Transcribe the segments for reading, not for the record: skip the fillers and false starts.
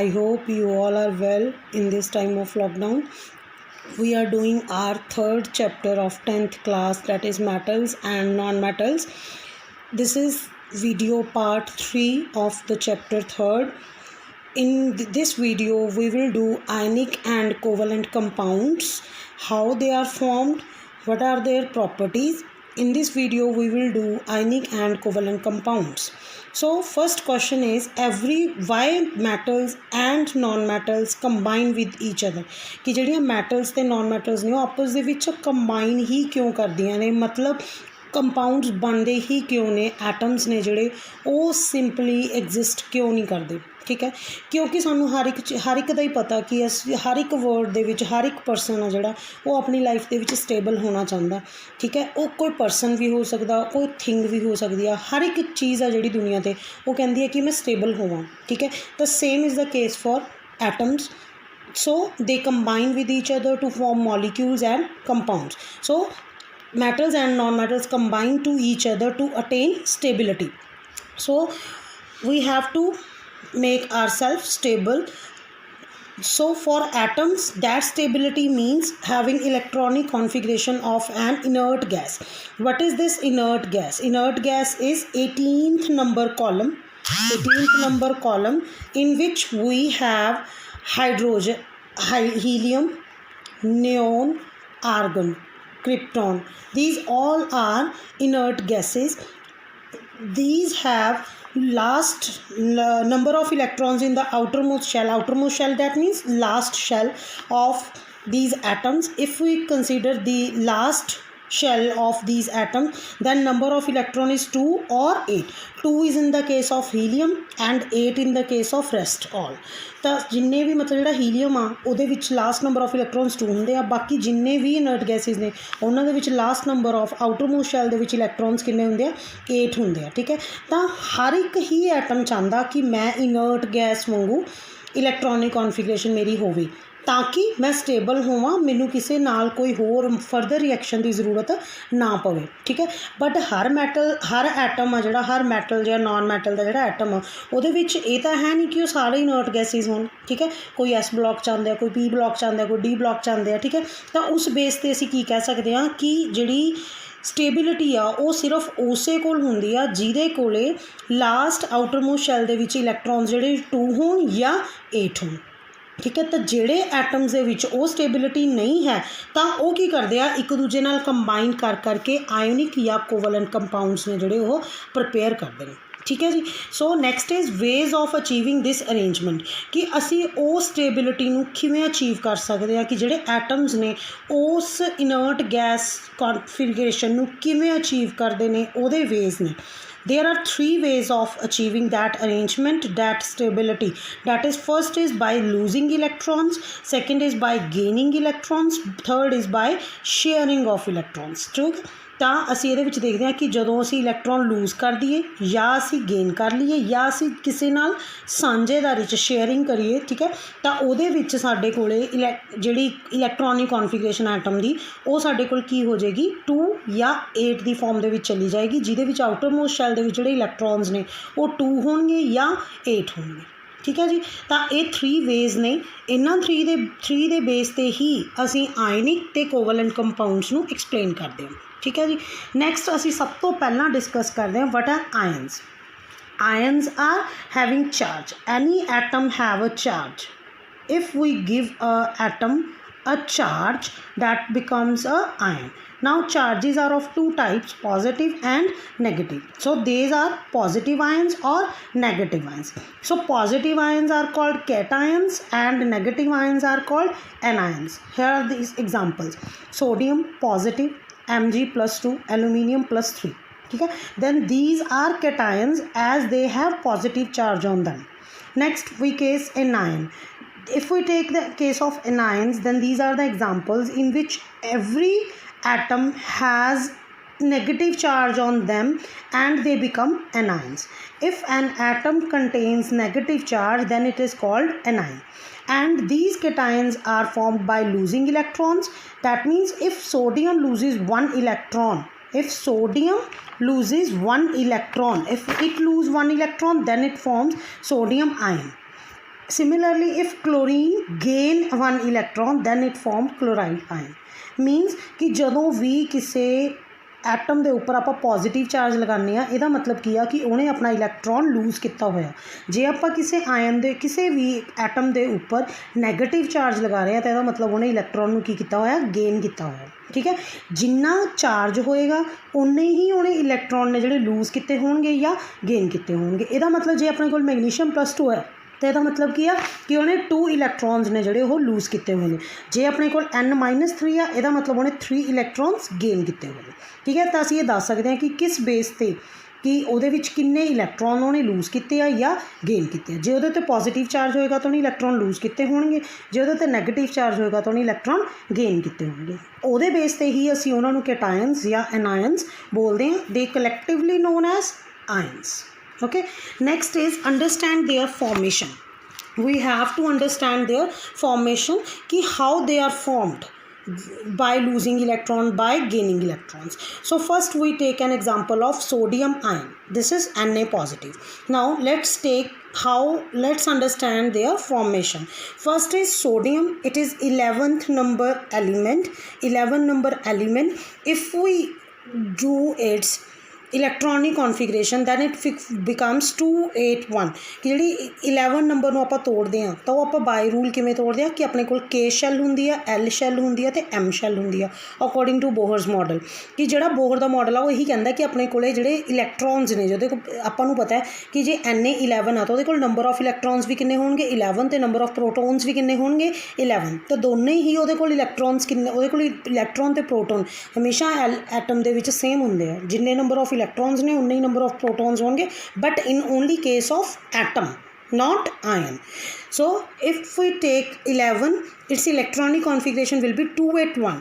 I hope you all are well in this time of lockdown. We are doing our third chapter of 10th class, that is metals and non-metals. This is video part 3 of the chapter 3rd. In this video, we will do ionic and covalent compounds, how they are formed, what are their properties. In this video, we will do ionic and covalent compounds. So first question is why metals and non-metals combine with each other कि ਜਿਹੜੀਆਂ metals ਤੇ non-metals ਨੇ ਉਹ ਆਪਸ ਦੇ ਵਿੱਚ combine ਹੀ ਕਿਉਂ ਕਰਦੀਆਂ ਨੇ मतलब ਕੰਪਾਊਂਡਸ ਬਣਦੇ ਹੀ ਕਿਉਂ ਨੇ ਐਟਮਸ ਨੇ ਜਿਹੜੇ ਉਹ ਸਿੰਪਲੀ ਐਗਜ਼ਿਸਟ ਕਿਉਂ ਨਹੀਂ ਕਰਦੇ ਠੀਕ ਹੈ ਕਿਉਂਕਿ ਸਾਨੂੰ ਹਰ ਇੱਕ ਦਾ ਹੀ ਪਤਾ ਕਿ ਅਸੀਂ ਹਰ ਇੱਕ ਵਰਡ ਦੇ ਵਿੱਚ ਹਰ ਇੱਕ ਪਰਸਨ ਆ ਜਿਹੜਾ ਉਹ ਆਪਣੀ ਲਾਈਫ ਦੇ ਵਿੱਚ ਸਟੇਬਲ ਹੋਣਾ ਚਾਹੁੰਦਾ ਠੀਕ ਹੈ ਉਹ ਕੋਈ ਪਰਸਨ ਵੀ ਹੋ ਸਕਦਾ ਕੋਈ ਥਿੰਗ ਵੀ ਹੋ ਸਕਦੀ ਆ ਹਰ ਇੱਕ ਚੀਜ਼ ਆ ਜਿਹੜੀ ਦੁਨੀਆ 'ਤੇ ਉਹ ਕਹਿੰਦੀ ਹੈ ਕਿ ਮੈਂ ਸਟੇਬਲ ਹੋਵਾਂ ਠੀਕ ਹੈ ਤਾਂ same is the case for atoms so they combine with each other to form molecules and compounds so metals and non-metals combine to each other to attain stability so we have to make ourselves stable so for atoms that stability means having electronic configuration of an inert gas what is this inert gas is 18th number column in which we have hydrogen helium neon argon krypton these all are inert gases these have last number of electrons in the outermost shell that means last shell of these atoms if we consider the last shell of these atoms then number of electron is 2 or 8 2 is in the case of helium and 8 in the case of rest all ਤਾਂ ਜਿੰਨੇ ਵੀ ਮਤਲਬ ਜਿਹੜਾ helium ਆ ਉਹਦੇ ਵਿੱਚ last number of electrons 2 ਹੁੰਦੇ ਆ ਬਾਕੀ ਜਿੰਨੇ ਵੀ ਇਨਰਟ ਗੈਸਿਸ ਨੇ ਉਹਨਾਂ ਦੇ ਵਿੱਚ ਲਾਸਟ ਨੰਬਰ ਆਫ ਆਊਟਰਮੋਸਟ ਸ਼ੈਲ ਦੇ ਵਿੱਚ ਇਲੈਕਟ੍ਰੋਨਸ ਕਿੰਨੇ ਹੁੰਦੇ ਆ 8 ਹੁੰਦੇ ਆ ਠੀਕ ਹੈ ਤਾਂ ਹਰ ਇੱਕ ਹੀ ਐਟਮ ਚਾਹੁੰਦਾ ਕਿ ਮੈਂ ਇਨਰਟ ਗੈਸ ਵਾਂਗੂ ਇਲੈਕਟ੍ਰੋਨਿਕ ਕੌਨਫੀਗਰੇਸ਼ਨ ਮੇਰੀ ਹੋਵੇ ਤਾਂ ਕਿ ਮੈਂ ਸਟੇਬਲ ਹੋਵਾਂ ਮੈਨੂੰ ਕਿਸੇ ਨਾਲ ਕੋਈ ਹੋਰ ਫਰਦਰ ਰਿਐਕਸ਼ਨ ਦੀ ਜ਼ਰੂਰਤ ਨਾ ਪਵੇ ਠੀਕ ਹੈ ਬਟ ਹਰ ਐਟਮ ਆ ਜਿਹੜਾ ਹਰ ਮੈਟਲ ਜਾਂ ਨਾਨ ਮੈਟਲ ਦਾ ਜਿਹੜਾ ਐਟਮ ਆ ਉਹਦੇ ਵਿੱਚ ਇਹ ਤਾਂ ਹੈ ਨਹੀਂ ਕਿ ਉਹ ਸਾਰੇ ਇਨਰਟ ਗੈਸਿਸ ਹੋਣ ਠੀਕ ਹੈ ਕੋਈ ਐਸ ਬਲੋਕ ਚਾਹੁੰਦੇ ਆ ਕੋਈ ਪੀ ਬਲੋਕ ਚਾਹੁੰਦੇ ਆ ਕੋਈ ਡੀ ਬਲੋਕ ਚਾਹੁੰਦੇ ਆ ਠੀਕ ਹੈ ਤਾਂ ਉਸ ਬੇਸ 'ਤੇ ਅਸੀਂ ਕੀ ਕਹਿ ਸਕਦੇ ਹਾਂ ਕਿ ਜਿਹੜੀ ਸਟੇਬਿਲਿਟੀ ਆ ਉਹ ਸਿਰਫ ਉਸੇ ਕੋਲ ਹੁੰਦੀ ਆ ਜਿਹਦੇ ਕੋਲੇ ਲਾਸਟ ਆਊਟਰਮੋਸਟ ਸ਼ੈਲ ਦੇ ਵਿੱਚ ਇਲੈਕਟ੍ਰੋਨ ਜਿਹੜੇ 2 ਹੋਣ ਜਾਂ 8 ਹੋਣ ਠੀਕ ਹੈ ਤਾਂ ਜਿਹੜੇ ਐਟਮਸ ਦੇ ਵਿੱਚ ਉਹ ਸਟੇਬਿਲਿਟੀ ਨਹੀਂ ਹੈ ਤਾਂ ਉਹ ਕੀ ਕਰਦੇ ਆ ਇੱਕ ਦੂਜੇ ਨਾਲ ਕੰਬਾਈਨ ਕਰਕੇ ਆਇਓਨਿਕ ਜਾਂ ਕੋਵਲੈਂਟ ਕੰਪਾਊਂਡਸ ਨੇ ਜਿਹੜੇ ਉਹ ਪ੍ਰਪੇਅਰ ਕਰਦੇ ਨੇ ਠੀਕ ਹੈ ਜੀ so next is ways of achieving this arrangement ਕਿ ਅਸੀਂ ਉਹ ਸਟੇਬਿਲਿਟੀ ਨੂੰ ਕਿਵੇਂ ਅਚੀਵ ਕਰ ਸਕਦੇ ਹਾਂ ਕਿ ਜਿਹੜੇ ਐਟਮਸ ਨੇ ਉਸ ਇਨਰਟ ਗੈਸ ਕੌਨਫੀਗਰੇਸ਼ਨ ਨੂੰ ਕਿਵੇਂ ਅਚੀਵ ਕਰਦੇ ਨੇ ਉਹਦੇ ਵੇਜ਼ ਨੇ There are 3 ways of achieving that arrangement, that stability. That is, first is by losing electrons, second is by gaining electrons, third is by sharing of electrons. True? ਤਾਂ ਅਸੀਂ ਇਹਦੇ ਵਿੱਚ ਦੇਖਦੇ ਹਾਂ ਕਿ ਜਦੋਂ ਅਸੀਂ ਇਲੈਕਟ੍ਰੋਨ ਲੂਜ਼ ਕਰ ਦਈਏ ਜਾਂ ਅਸੀਂ ਗੇਨ ਕਰ ਲਈਏ ਜਾਂ ਅਸੀਂ ਕਿਸੇ ਨਾਲ ਸਾਂਝੇਦਾਰੀ 'ਚ ਸ਼ੇਅਰਿੰਗ ਕਰੀਏ ਠੀਕ ਹੈ ਤਾਂ ਉਹਦੇ ਵਿੱਚ ਸਾਡੇ ਕੋਲ ਜਿਹੜੀ ਇਲੈਕਟ੍ਰੋਨਿਕ ਕੌਨਫੀਗਰੇਸ਼ਨ ਐਟਮ ਦੀ ਉਹ ਸਾਡੇ ਕੋਲ ਕੀ ਹੋ ਜਾਏਗੀ 2 ਜਾਂ 8 ਦੀ ਫਾਰਮ ਦੇ ਵਿੱਚ ਚਲੀ ਜਾਏਗੀ ਜਿਹਦੇ ਵਿੱਚ ਆਊਟਰਮੋਸਟ ਸ਼ੈਲ ਦੇ ਵਿੱਚ ਜਿਹੜੇ ਇਲੈਕਟ੍ਰੋਨਸ ਨੇ ਉਹ 2 ਹੋਣਗੇ ਜਾਂ 8 ਹੋਣਗੇ ਠੀਕ ਹੈ ਜੀ ਤਾਂ ਇਹ 3 ਵੇਜ਼ ਨੇ ਇਹਨਾਂ 3 ਦੇ ਬੇਸ 'ਤੇ ਹੀ ਅਸੀਂ ਆਇਨਿਕ ਅਤੇ ਕੋਵਲੈਂਟ ਕੰਪਾਊਂਡਸ ਨੂੰ ਐਕਸਪਲੇਨ ਕਰਦੇ ਹਾਂ ਠੀਕ ਹੈ ਜੀ ਨੈਕਸਟ ਅਸੀਂ ਸਭ ਤੋਂ ਪਹਿਲਾਂ ਡਿਸਕਸ ਕਰਦੇ ਹਾਂ what are ions are having charge any atom have a charge if we give a atom a charge that becomes a ion now charges are of 2 types positive and negative so these are positive ions or negative ions so positive ions are called cations and negative ions are called anions here are these examples sodium positive Mg plus 2 aluminium plus 3 okay then these are cations as they have positive charge on them next we case anion if we take the case of anions then these are the examples in which every atom has negative charge on them and they become anions if an atom contains negative charge then it is called anion and these cations are formed by losing electrons that means if sodium loses one electron if it loses one electron then it forms sodium ion Similarly, if chlorine gain one electron, then it form chloride ion. Means कि ਜਦੋਂ ਵੀ ਕਿਸੇ atom ਦੇ ਉੱਪਰ ਆਪਾਂ positive charge ਲਗਾਉਂਦੇ ਆ, ਇਹਦਾ ਮਤਲਬ ਕੀ ਆ ਕਿ ਉਹਨੇ ਆਪਣਾ ਇਲੈਕਟ੍ਰੋਨ ਲੂਜ਼ ਕੀਤਾ ਹੋਇਆ। ਜੇ ਆਪਾਂ ਕਿਸੇ ਆਇਨ ਦੇ ਕਿਸੇ ਵੀ ਐਟਮ ਦੇ ਉੱਪਰ ਨੈਗੇਟਿਵ ਚਾਰਜ ਲਗਾ ਰਹੇ ਆ ਤਾਂ ਇਹਦਾ ਮਤਲਬ ਉਹਨੇ ਇਲੈਕਟ੍ਰੋਨ ਨੂੰ ਕੀ ਕੀਤਾ ਹੋਇਆ, ਗੇਨ ਕੀਤਾ ਹੋਇਆ। ਠੀਕ ਹੈ, ਜਿੰਨਾ ਚਾਰਜ ਹੋਏਗਾ ਉਨੇ ਹੀ ਉਹਨੇ ਇਲੈਕਟ੍ਰੋਨ ਨੇ ਜਿਹੜੇ ਲੂਜ਼ ਕੀਤੇ ਹੋਣਗੇ ਜਾਂ ਗੇਨ ਕੀਤੇ ਹੋਣਗੇ। ਇਹਦਾ ਮਤਲਬ ਜੇ ਆਪਣੇ ਕੋਲ ਮੈਗਨੀਸ਼ੀਅਮ +2 ਹੈ तो यदा मतलब की आ कि उन्हें 2 इलैक्ट्रॉन्स ने जोड़े वो लूज किए हुए हैं। जे अपने को N-3 आ, यदा मतलब उन्हें 3 इलैक्ट्रॉन्स गेन किए हुए हैं। ठीक है, तो असीं ये दस सकते हैं कि किस बेस पर कि उहदे विच किन्ने इलैक्ट्रॉन उन्हें लूज किए या गेन किए। जे उहदे ते पॉजिटिव चार्ज होएगा तो उन्हें इलैक्ट्रॉन लूज किए होणगे, जे उहदे ते नैगेटिव चार्ज होएगा तो उन्हें इलैक्ट्रॉन गेन किए होणगे। उहदे बेस ते ही असीं उन्हां नूं कैटायंस या एनायंस बोलते हैं। They collectively known as ions. Okay, next is understand their formation. We have to understand their formation कि how they are formed by losing electron, by gaining electrons. So first we take an example of sodium ion. This is Na positive. Now let's understand their formation. First is sodium. It is 11th number element. 11 number element. If we do its electronic configuration then it becomes 281 कि जी 11 number में आप तोड़ते हैं तो आप by rule किमें तोड़ते हैं कि अपने को K शैल होंगी है, L शैल होंगी है, तो M शैल होंगी है अकॉर्डिंग टू बोहर्स मॉडल। कि जो बोहर का मॉडल है वो यही कहता कि अपने को जोड़े इलैक्ट्रॉन्स ने जो आपको पता है कि जे Na11 आ तो वो नंबर ऑफ इलैक्ट्रॉन्स भी किन्ने होंगे 11 तो नंबर ऑफ प्रोटोन्स भी किन्ने होंगे 11। तो दोनों ही वो इलैक्ट्रॉन्स किन्ने वो इलैक्ट्रॉन तो प्रोटोन हमेशा एटम के सेम होंगे, जिन्ने नंबर ऑफ इलैक्ट्रॉन्स ने उन्ने ही नंबर ऑफ प्रोटॉन्स होंगे, but in only case of atom not ion. So if we take 11, its electronic configuration will be 281.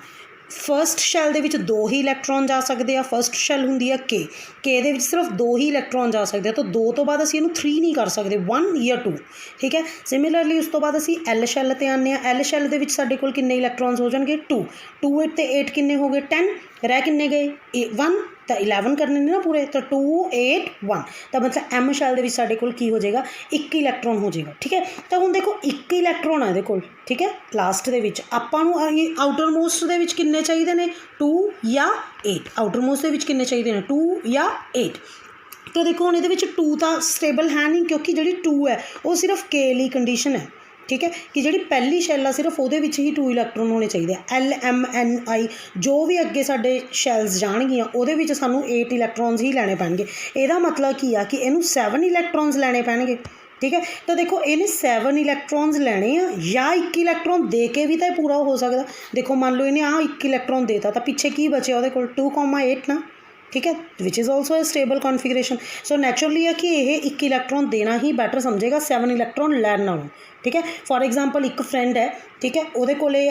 First shell they which 2 ही इलैक्ट्रॉन जा सकते हैं। फस्ट शैल होंगी है के दे विच सिर्फ 2 ही इलैक्ट्रॉन जा सकते हैं, तो 2 तो बाद असीं इहनूं 3 नहीं कर सकते, 1 या 2। ठीक है, सिमिलरली उस तो बाद असीं एल शैल ते आने आ। एल शैल दे विच साडे कोल किन्ने इलैक्ट्रॉन्स हो जाणगे 2 2 8 ते 8 किन्ने हो गए 10, रह किन्ने गए 1, तो 11 करने ने ना पूरे, तो 2 8 1 तो मतलब एम शैल दे विच साडे कोल की हो जाएगा 1 इलैक्ट्रॉन हो जाएगा। ठीक है, तो हुण देखो 1 इलैक्ट्रॉन है इहदे कोल। ठीक है, लास्ट दे विच आपां नूं आउटर मोस्ट दे विच किन्ने चाहिए ने 2 या 8। आउटर मोस्ट दे विच किन्ने चाहिए ने 2 या 8। तो देखो हुण इहदे विच 2 तो स्टेबल है नहीं, क्योंकि जिहड़ी 2 है वो सिर्फ के ली कंडीशन है। ठीक है, कि जी पहली शैल आ सिर्फ वो ही 2 इलैक्ट्रॉन होने चाहिए। L M N I जो भी अगे साडे शैल्स जाणगियां वो सानू 8 इलैक्ट्रॉन्स ही लैने पैणगे। इहदा मतलब की आ कि इहनूं 7 इलैक्ट्रॉन्स लैने पैणगे। ठीक है, तो देखो इन्हें 7 इलैक्ट्रॉन्स लैने आ या 1 इलैक्ट्रॉन दे के भी तो पूरा हो सकता। देखो मान लो इन्हें 1 इलैक्ट्रॉन देता तो पिछे की बचे वो 2,8 ना। ठीक है, which is also a stable configuration. So naturally है कि यह 1 इलैक्ट्रॉन देना ही बैटर समझेगा 7 इलैक्ट्रॉन लैन नालों। ठीक है, फॉर एग्जाम्पल एक फ्रेंड है, ठीक है, वो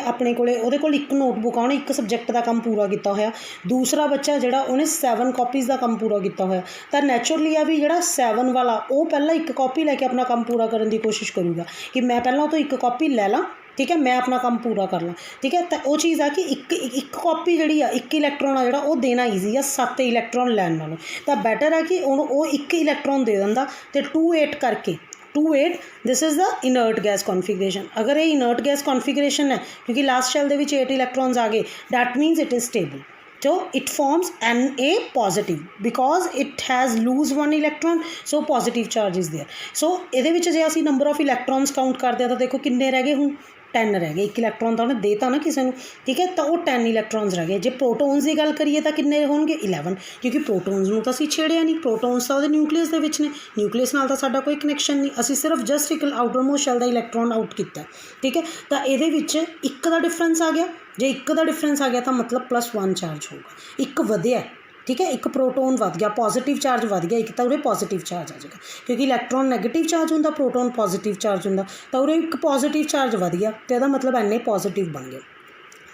अपने को एक नोटबुक आ, उन्हें 1 सबजैक्ट का काम पूरा किया होया। दूसरा बच्चा जोड़ा उन्हें 7 कॉपीज़ का काम पूरा किया होया। तो नैचुरली है भी जोड़ा 7 वाला वो पहला 1 कॉपी लैके अपना काम पूरा करने की कोशिश करूँगा कि मैं पहला तो 1 कॉपी लै ला। ठीक है, मैं अपना काम पूरा कर ला। ठीक है, तो वो चीज़ है कि एक कॉपी जी 1 इलैक्ट्रॉन आ जो देना ईजी है 7 इलैक्ट्रॉन लैन नालों। तो बैटर है कि वो 1 इलैक्ट्रॉन दे दिंदा तो 2 8 करके 2 8 this is the inert gas configuration. अगर ये इनर्ट गैस कॉन्फिगरेशन है क्योंकि लास्ट शैल दे विच 8 इलैक्ट्रॉन्स आ गए, that मीनस it is stable. So it forms Na positive because it has lose 1 electron, so positive charge is there. So इहदे विच जे असीं number of इलैक्ट्रॉन्स count करते हैं तो देखो किन्ने रह गए हुण 10 रह गए। 1 इलैक्ट्रॉन तो उन्हें देता ना किसी को। ठीक है, तो वो 10 इलैक्ट्रॉन्स रह गए। जो प्रोटोन्स की गल करिए तो किन्ने होंगे 11, क्योंकि प्रोटोन्स नूं तो असीं छेड़िया नहीं। प्रोटोन्स तो उहदे न्यूक्लियस दे विच ने, न्यूक्लियस नाल तो साडा कोई कनैक्शन नहीं, असीं सिर्फ जस्ट एक आउटर मोस्ट शैल दा इलैक्ट्रॉन आउट किया। ठीक है, तो इहदे विच 1 का डिफरेंस आ गया। जो 1 का डिफरेंस आ गया तो मतलब +1 चार्ज होगा। 1 वधिया, ठीक है, 1 प्रोटोन वध गया, पॉजिटिव चार्ज वध गया, 1 तो उरे पॉजिटिव चार्ज आ जाएगा, क्योंकि इलैक्ट्रॉन नैगेटिव चार्ज होंदा, प्रोटोन पॉजिटिव चार्ज होंदा, तो उरे 1 पॉजिटिव चार्ज वध गया तो यदा मतलब Na पॉजिटिव बन गया।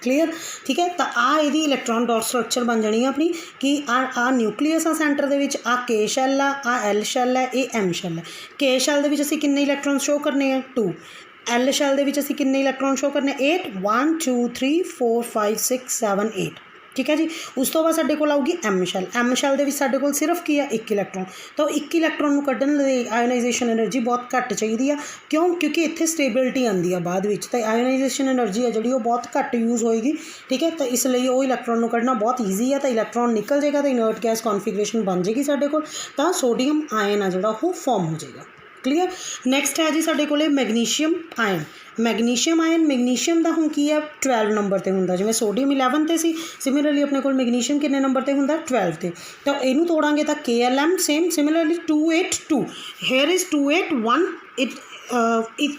क्लीयर। ठीक है, तो आ यदी इलैक्ट्रॉन डॉट स्ट्रक्चर बन जानी है अपनी कि आ न्यूक्लीयस आ सेंटर दे विच, आ K शैल आ L शैल है, ये M शैल है। K शैल दे विच असीं किन्ने इलैक्ट्रॉन शो करने हैं 2। L शैल दे विच असीं किन्ने इलैक्ट्रॉन शो करने 8 1 2 3 4 5 6 7 8। ठीक है जी। उस तो बाद साडे कोल आऊगी एम शैल दे विच साडे कोल सिर्फ की है एक इलैक्ट्रॉन, तो एक इलैक्ट्रॉन नूं कड्ढण लई आयोनाइजेशन एनर्जी बहुत घट चाहिदी आ, क्यों? क्योंकि इत्थे स्टेबिलिटी आंदी आ बाद विच, तो आयोनाइजेशन एनर्जी है जिहड़ी बहुत घट यूज़ होएगी, ठीक है। तो इसलिए वो इलैक्ट्रॉन नूं कड्ढना बहुत ईजी है, तो इलैक्ट्रॉन निकल जाएगा तो इनर्ट गैस कॉन्फिगरेशन बन जाएगी साडे कोल, तो सोडियम आयन आ जिहड़ा वो फॉर्म हो जाएगा। क्लीयर। नैक्सट है जी साडे कोले मैगनीशियम आयन। मैगनीशियम का हुण की है 12 नंबर पर हुंदा, जिवें सोडियम 11 ते सी, सिमिलरली अपने कोल मैगनीशियम कितने नंबर पर हुंदा 12 ते, तो इनू तोड़ांगे तो KLM same, similarly 282 here is 281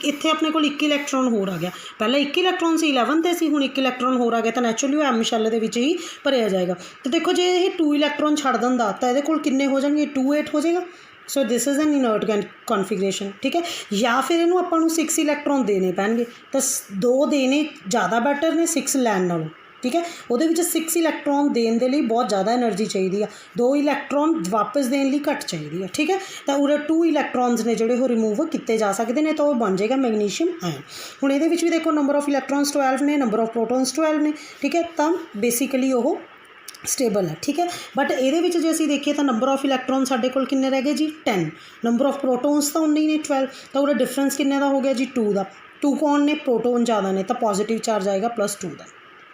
इत्थे अपने कोल एक इलैक्ट्रॉन होर आ गया, पहले एक इलैक्ट्रॉन से 11 ते सी, हुण एक इलैक्ट्रॉन होर आ गया, तो नैचुरली एम शैल दे विच ही भरिया जाएगा। तो देखो जे ये 2 इलैक्ट्रॉन छड्ड दिंदा तो इहदे कोल किन्ने हो जाणगे, 28 हो जाएगा। सो this is an inert configuration, ठीक है। या फिर इनू आपां नूं 6 इलैक्ट्रॉन देने पैणगे, तो 2 देने ज़्यादा बैटर ने 6 लैण नालों, ठीक है। उहदे विच 6 इलैक्ट्रॉन देने के लिए बहुत ज़्यादा एनर्जी चाहिए आ, 2 इलैक्ट्रॉन वापस देने लिए घट चाहिए है, ठीक है। तो उरे 2 इलैक्ट्रॉन्स ने जोड़े वो रिमूव किए जा सकते हैं, तो वह बन जाएगा मैगनीशियम आयन। हुण इहदे विच भी देखो नंबर ऑफ इलैक्ट्रॉन्स 12 ने, नंबर ऑफ प्रोटॉन्स 12 ने, ठीक है। तो बेसिकली वो स्टेबल है, ठीक है। बट ये जे असीं देखिए तो नंबर ऑफ इलैक्ट्रॉन साडे कोल किन्ने रह गए जी 10, नंबर ऑफ प्रोटॉन्स तो उन्नी ने 12, तो वो डिफरेंस किन्ने दा हो गया जी 2 का। 2 कौन ने, प्रोटोन ज़्यादा ने, तो पॉजिटिव चार्ज आएगा +2 का।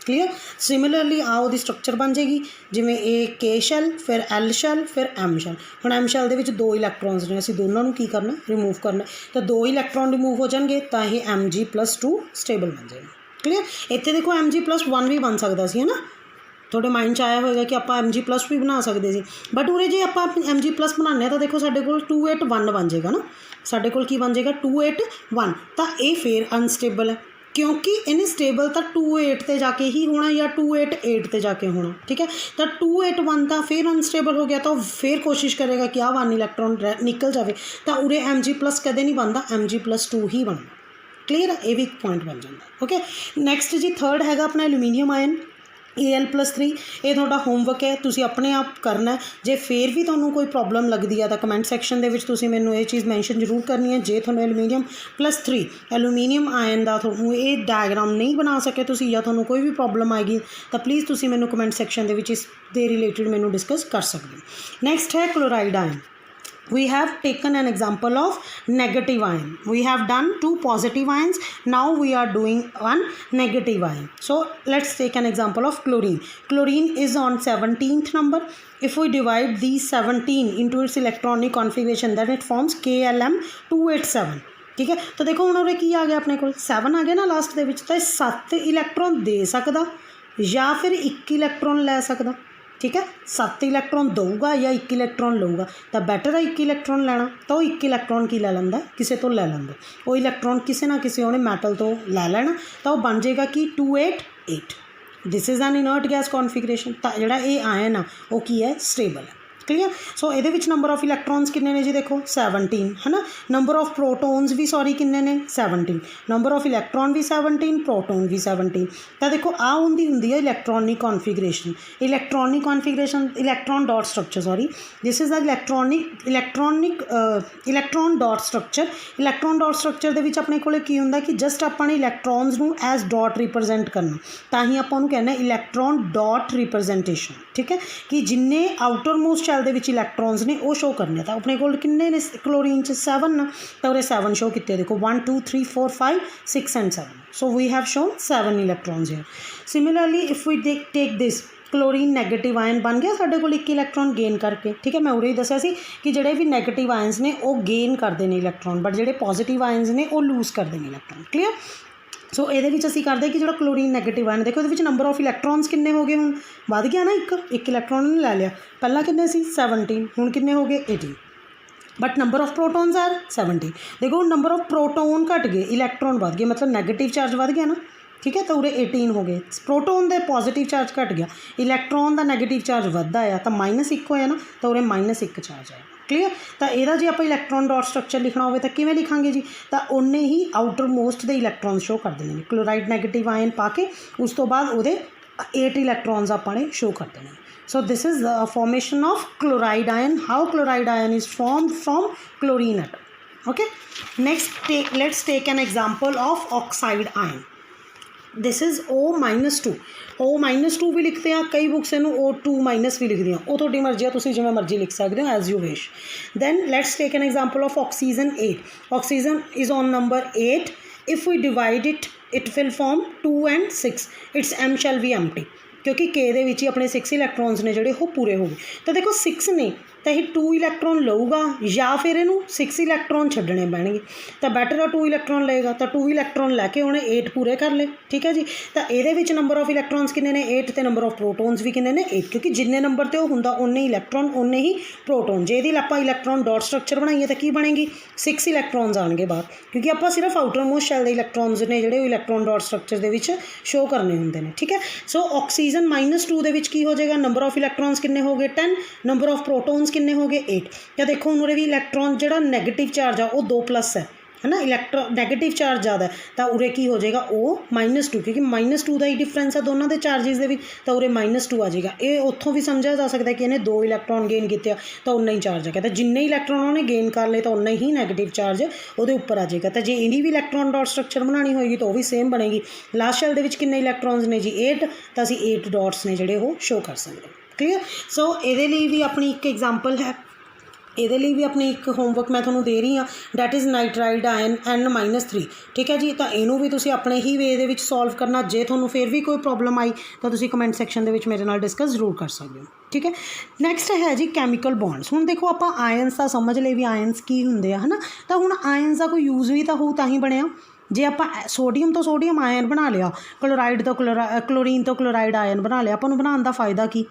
क्लीयर। सिमिलरली आओ दी स्ट्रक्चर बन जाएगी जिमें ए के शैल, फिर एल शैल, फिर एम शैल। हुण एम शैल दे विच 2 इलैक्ट्रॉन्स ने, असीं दोनों नूं की करना, रिमूव करना, तो 2 इलैक्ट्रॉन रिमूव हो जाएंगे तो ये Mg+2 स्टेबल बन जाएगा। क्लीयर। इत्थे देखो Mg+1 भी बन सकता सी, है ना, थोड़े माइंड च आया होगा कि आप Mg+ भी बना सकते सी, बट उरे जे आप Mg+ बनाने तो देखो साडे कोल 281 बन जाएगा ना, साडे कोल की बन जाएगा 281, तो ये फिर अनस्टेबल है, क्योंकि इन्हें स्टेबल तो 28 ते जाके ही होना या 288 ते जाके होना, ठीक है। तो 281 तो फिर अनस्टेबल हो गया, तो फिर कोशिश करेगा कि 1 इलैक्ट्रॉन निकल जाए, तो उरे Mg+ कदे नहीं बनता, Mg+2 ही बनता। क्लीयर। ये भी पॉइंट बन जाता। ओके। नैक्सट जी थर्ड हैगा अपना एल्यूमीनियम आयन Al+3। ये थोड़ा होमवर्क है, तुसी अपने आप करना है। जे फिर भी तुहानूं कोई प्रॉब्लम लगती है तो कमेंट सैक्शन दे विच तुसी मैनूं ये चीज़ मैंशन जरूर करनी है। जे तुहानूं Al+3 एल्यूमीनियम आयन का तुहानूं ये डायग्राम नहीं बना सके तुसी, या तुहानूं कोई भी प्रॉब्लम आएगी तो प्लीज़ तुसी मैनूं कमेंट सैक्शन दे विच इस दे रिलेटेड मैनूं डिस्कस कर सकते हो। नैक्सट है chloride ion. We have taken an example of negative ion. We have done 2 positive ions. Now we are doing one negative ion. So let's take an example of chlorine. Chlorine is on 17th number. If we divide these 17 into its electronic configuration, then it forms KLM287. ठीक है। तो देखो हुण उरे की आ गया अपने को 7 आ गया ना लास्ट दे विच, तो 7 इलैक्ट्रॉन दे सकदा या फिर 1 इलैक्ट्रॉन लै सकदा, ठीक है। 7 इलैक्ट्रॉन दूगा या 1 इलैक्ट्रॉन लऊगा, तो बैटर है 1 इलैक्ट्रॉन लैना, तो 1 इलैक्ट्रॉन की लै लैंदा, किसी तो लै लैंदा, वो इलैक्ट्रॉन किसी ना किसी उन्हें मैटल तो लै लैना, तो बन जाएगा कि 288। This is an inert gas configuration. तो जिहड़ा ये आयन आ वो की है, स्टेबल है। क्लीयर। सो ये नंबर ऑफ इलैक्ट्रॉन्स किन्ने ने जी, देखो 17 है ना, नंबर ऑफ प्रोटोन्स भी सॉरी किन्ने ने 17, नंबर ऑफ इलैक्ट्रॉन भी 17, प्रोटोन भी 17। तो देखो आ हुंदी है electronic configuration, electron dot structure, sorry this is the electron dot structure. Electron dot structure दे विच अपने कोले की हुंदा कि जस्ट आपां ने इलैक्ट्रॉन्स नूं एज डॉट रिप्रजेंट करना, तां ही आपां नूं कहना इलैक्ट्रॉन डॉट रिप्रजेंटेशन, ठीक है, कि जिन्ने आउटर मोस्ट शैल दे विच इलैक्ट्रॉन्स ने वो शो करने। तो अपने कोल किन्ने ने क्लोरीन च 7 ना, तो उरे 7 शो किए, देखो 1 2 3 4 5 6 and 7, so we have shown 7 electrons here. Similarly if we take this chlorine negative ion बन गया साढ़े कोल 1 इलैक्ट्रॉन गेन करके, ठीक है। मैं उरे ही दस्सिया सी कि जिहड़े भी नैगेटिव आयन्स ने वो गेन करते हैं इलैक्ट्रॉन, बट जिहड़े पॉजिटिव आयन्स ने वो लूज़ करते हैं इलैक्ट्रॉन। क्लीयर। सो ये असीं करते कि जो क्लोरीन नैगेटिव आयन, देखो ये नंबर ऑफ इलैक्ट्रॉन्स किन्ने हो गए, हुण वध गया ना, एक इलैक्ट्रॉन ने लै लिया, पहला किन्ने सी 17, हुण किन्ने हो गए 18, but number of protons are 70। देखो नंबर ऑफ प्रोटोन घट गए, इलैक्ट्रॉन वध गए, मतलब नैगेटिव चार्ज वध गया ना, ठीक है। तो उरे 18 हो गए, प्रोटोन का पॉजिटिव चार्ज घट गया, इलैक्ट्रॉन का नैगेटिव चार्ज वधदा आया, तो -1 होया ना, तो उरे -1 चार्ज आया। क्लीयर। तो यदा जे आप इलैक्ट्रॉन डॉट स्ट्रक्चर लिखना हो तो किवें लिखांगे जी, तो उन्ने ही आउटर मोस्ट के इलैक्ट्रॉन शो कर देने, क्लोराइड नैगेटिव आयन पा के उस तो बाद वो 8 इलैक्ट्रॉन्स आपने शो कर देने। So this is the formation of chloride ion, how chloride ion is formed from chlorine atom. Okay. Next let's take an example of oxide ion. This is O-2 O-2 भी लिखते हैं, कई बुक्स इनू O2- भी लिखदियाँ, वो तुहाडी मर्जी है, तुसीं जिवें मर्जी लिख सकते हो, as you wish. Then let's take an example of oxygen 8। Oxygen is on number 8। If we divide it will form 2 and 6, it's M shell be empty, क्योंकि के दे विच ही अपने 6 इलैक्ट्रॉन्स ने जिहड़े वो पूरे हो गए। तो देखो 6 ने तो ये 2 इलैक्ट्रॉन लऊगा या फिर इनू 6 इलैक्ट्रॉन छड्डने पैणगे, तो बैटर है 2 इलैक्ट्रॉन लेगा, तो 2 इलैक्ट्रॉन लैके उन्हें 8 पूरे कर ले। ठीक है जी। तो ये नंबर ऑफ इलैक्ट्रॉन्स किन्ने ने 8, तो नंबर ऑफ प्रोटोन्स भी किन्ने ने 8, क्योंकि जिन्ने नंबर ते हुंदा उन्ने इलैक्ट्रॉन उन्ने ही प्रोटोन। जे इहदी आपां इलैक्ट्रॉन डॉट स्ट्रक्चर बनाईए तो की बनेगी, 6 इलैक्ट्रॉन्स आउणगे बाहर, क्योंकि आपां सिर्फ आउटर मोस्ट शैल दे इलैक्ट्रॉन्स ने जिहड़े इलैक्ट्रॉन डॉट स्ट्रक्चर दे विच शो करने हुंदे ने। ठीक है। सो ऑक्सीजन -2 दे विच की हो जाएगा, नंबर ऑफ इलैक्ट्रॉन्स किन्ने हो गए 10, नंबर ऑफ प्रोटोन्स किन्ने हो गए 8। या देखो हुण उरे भी इलैक्ट्रॉन जिहड़ा नैगेटिव चार्ज आ वो 2+ है ना, इलैक्ट्रॉन नैगेटिव चार्ज ज़्यादा है, तो उरे की हो जाएगा O-2, क्योंकि -2 का ही डिफरेंस है दोनों के चार्जिस के, तो उरे -2 आ जाएगा। ये उत्थों भी समझा जा सकता है कि इन्हें 2 इलैक्ट्रॉन गेन किया तो उन्ना ही चार्ज आ गया, तो जिन्ने इलैक्ट्रॉन उन्होंने गेन कर ले तो उन्ना ही नैगेटिव चार्ज वो उपर आ जाएगा। तो जे इन्हीं भी इलैक्ट्रॉन डॉट स्ट्रक्चर बनानी होगी तो वह भी सेम बनेगी। लास्ट शैल के किन्ने इलैक्ट्रॉन्स ने जी 8, तो असीं 8 डॉट्स ने जिहड़े वो शो कर सकते हैं। क्लीयर। सो ये भी अपनी एक एग्जाम्पल है, ये भी अपनी एक होमवर्क मैं थोड़ा दे रही हाँ, that is nitride ion N-3। ठीक है जी। तो इनू भी तुसी अपने ही वे दे विच सॉल्व करना। जे थोनू फिर भी कोई प्रॉब्लम आई तो तुसी कमेंट सैक्शन दे विच मेरे नाल डिस्कस जरूर कर सकते हो। ठीक है। नैक्सट है जी कैमिकल बॉन्ड्स। हुण देखो आपां आयनस का समझ ले भी आयनस की हुंदे आ, है ना। तो हुण आयनस का कोई यूज़ भी तो हो तां ही बनया। जे आप सोडियम तो सोडियम आयन बना लिया, क्लोराइड तो क्लोरीन तो क्लोराइड आयन बना लिया, आपां नूं बनाउण दा फायदा की,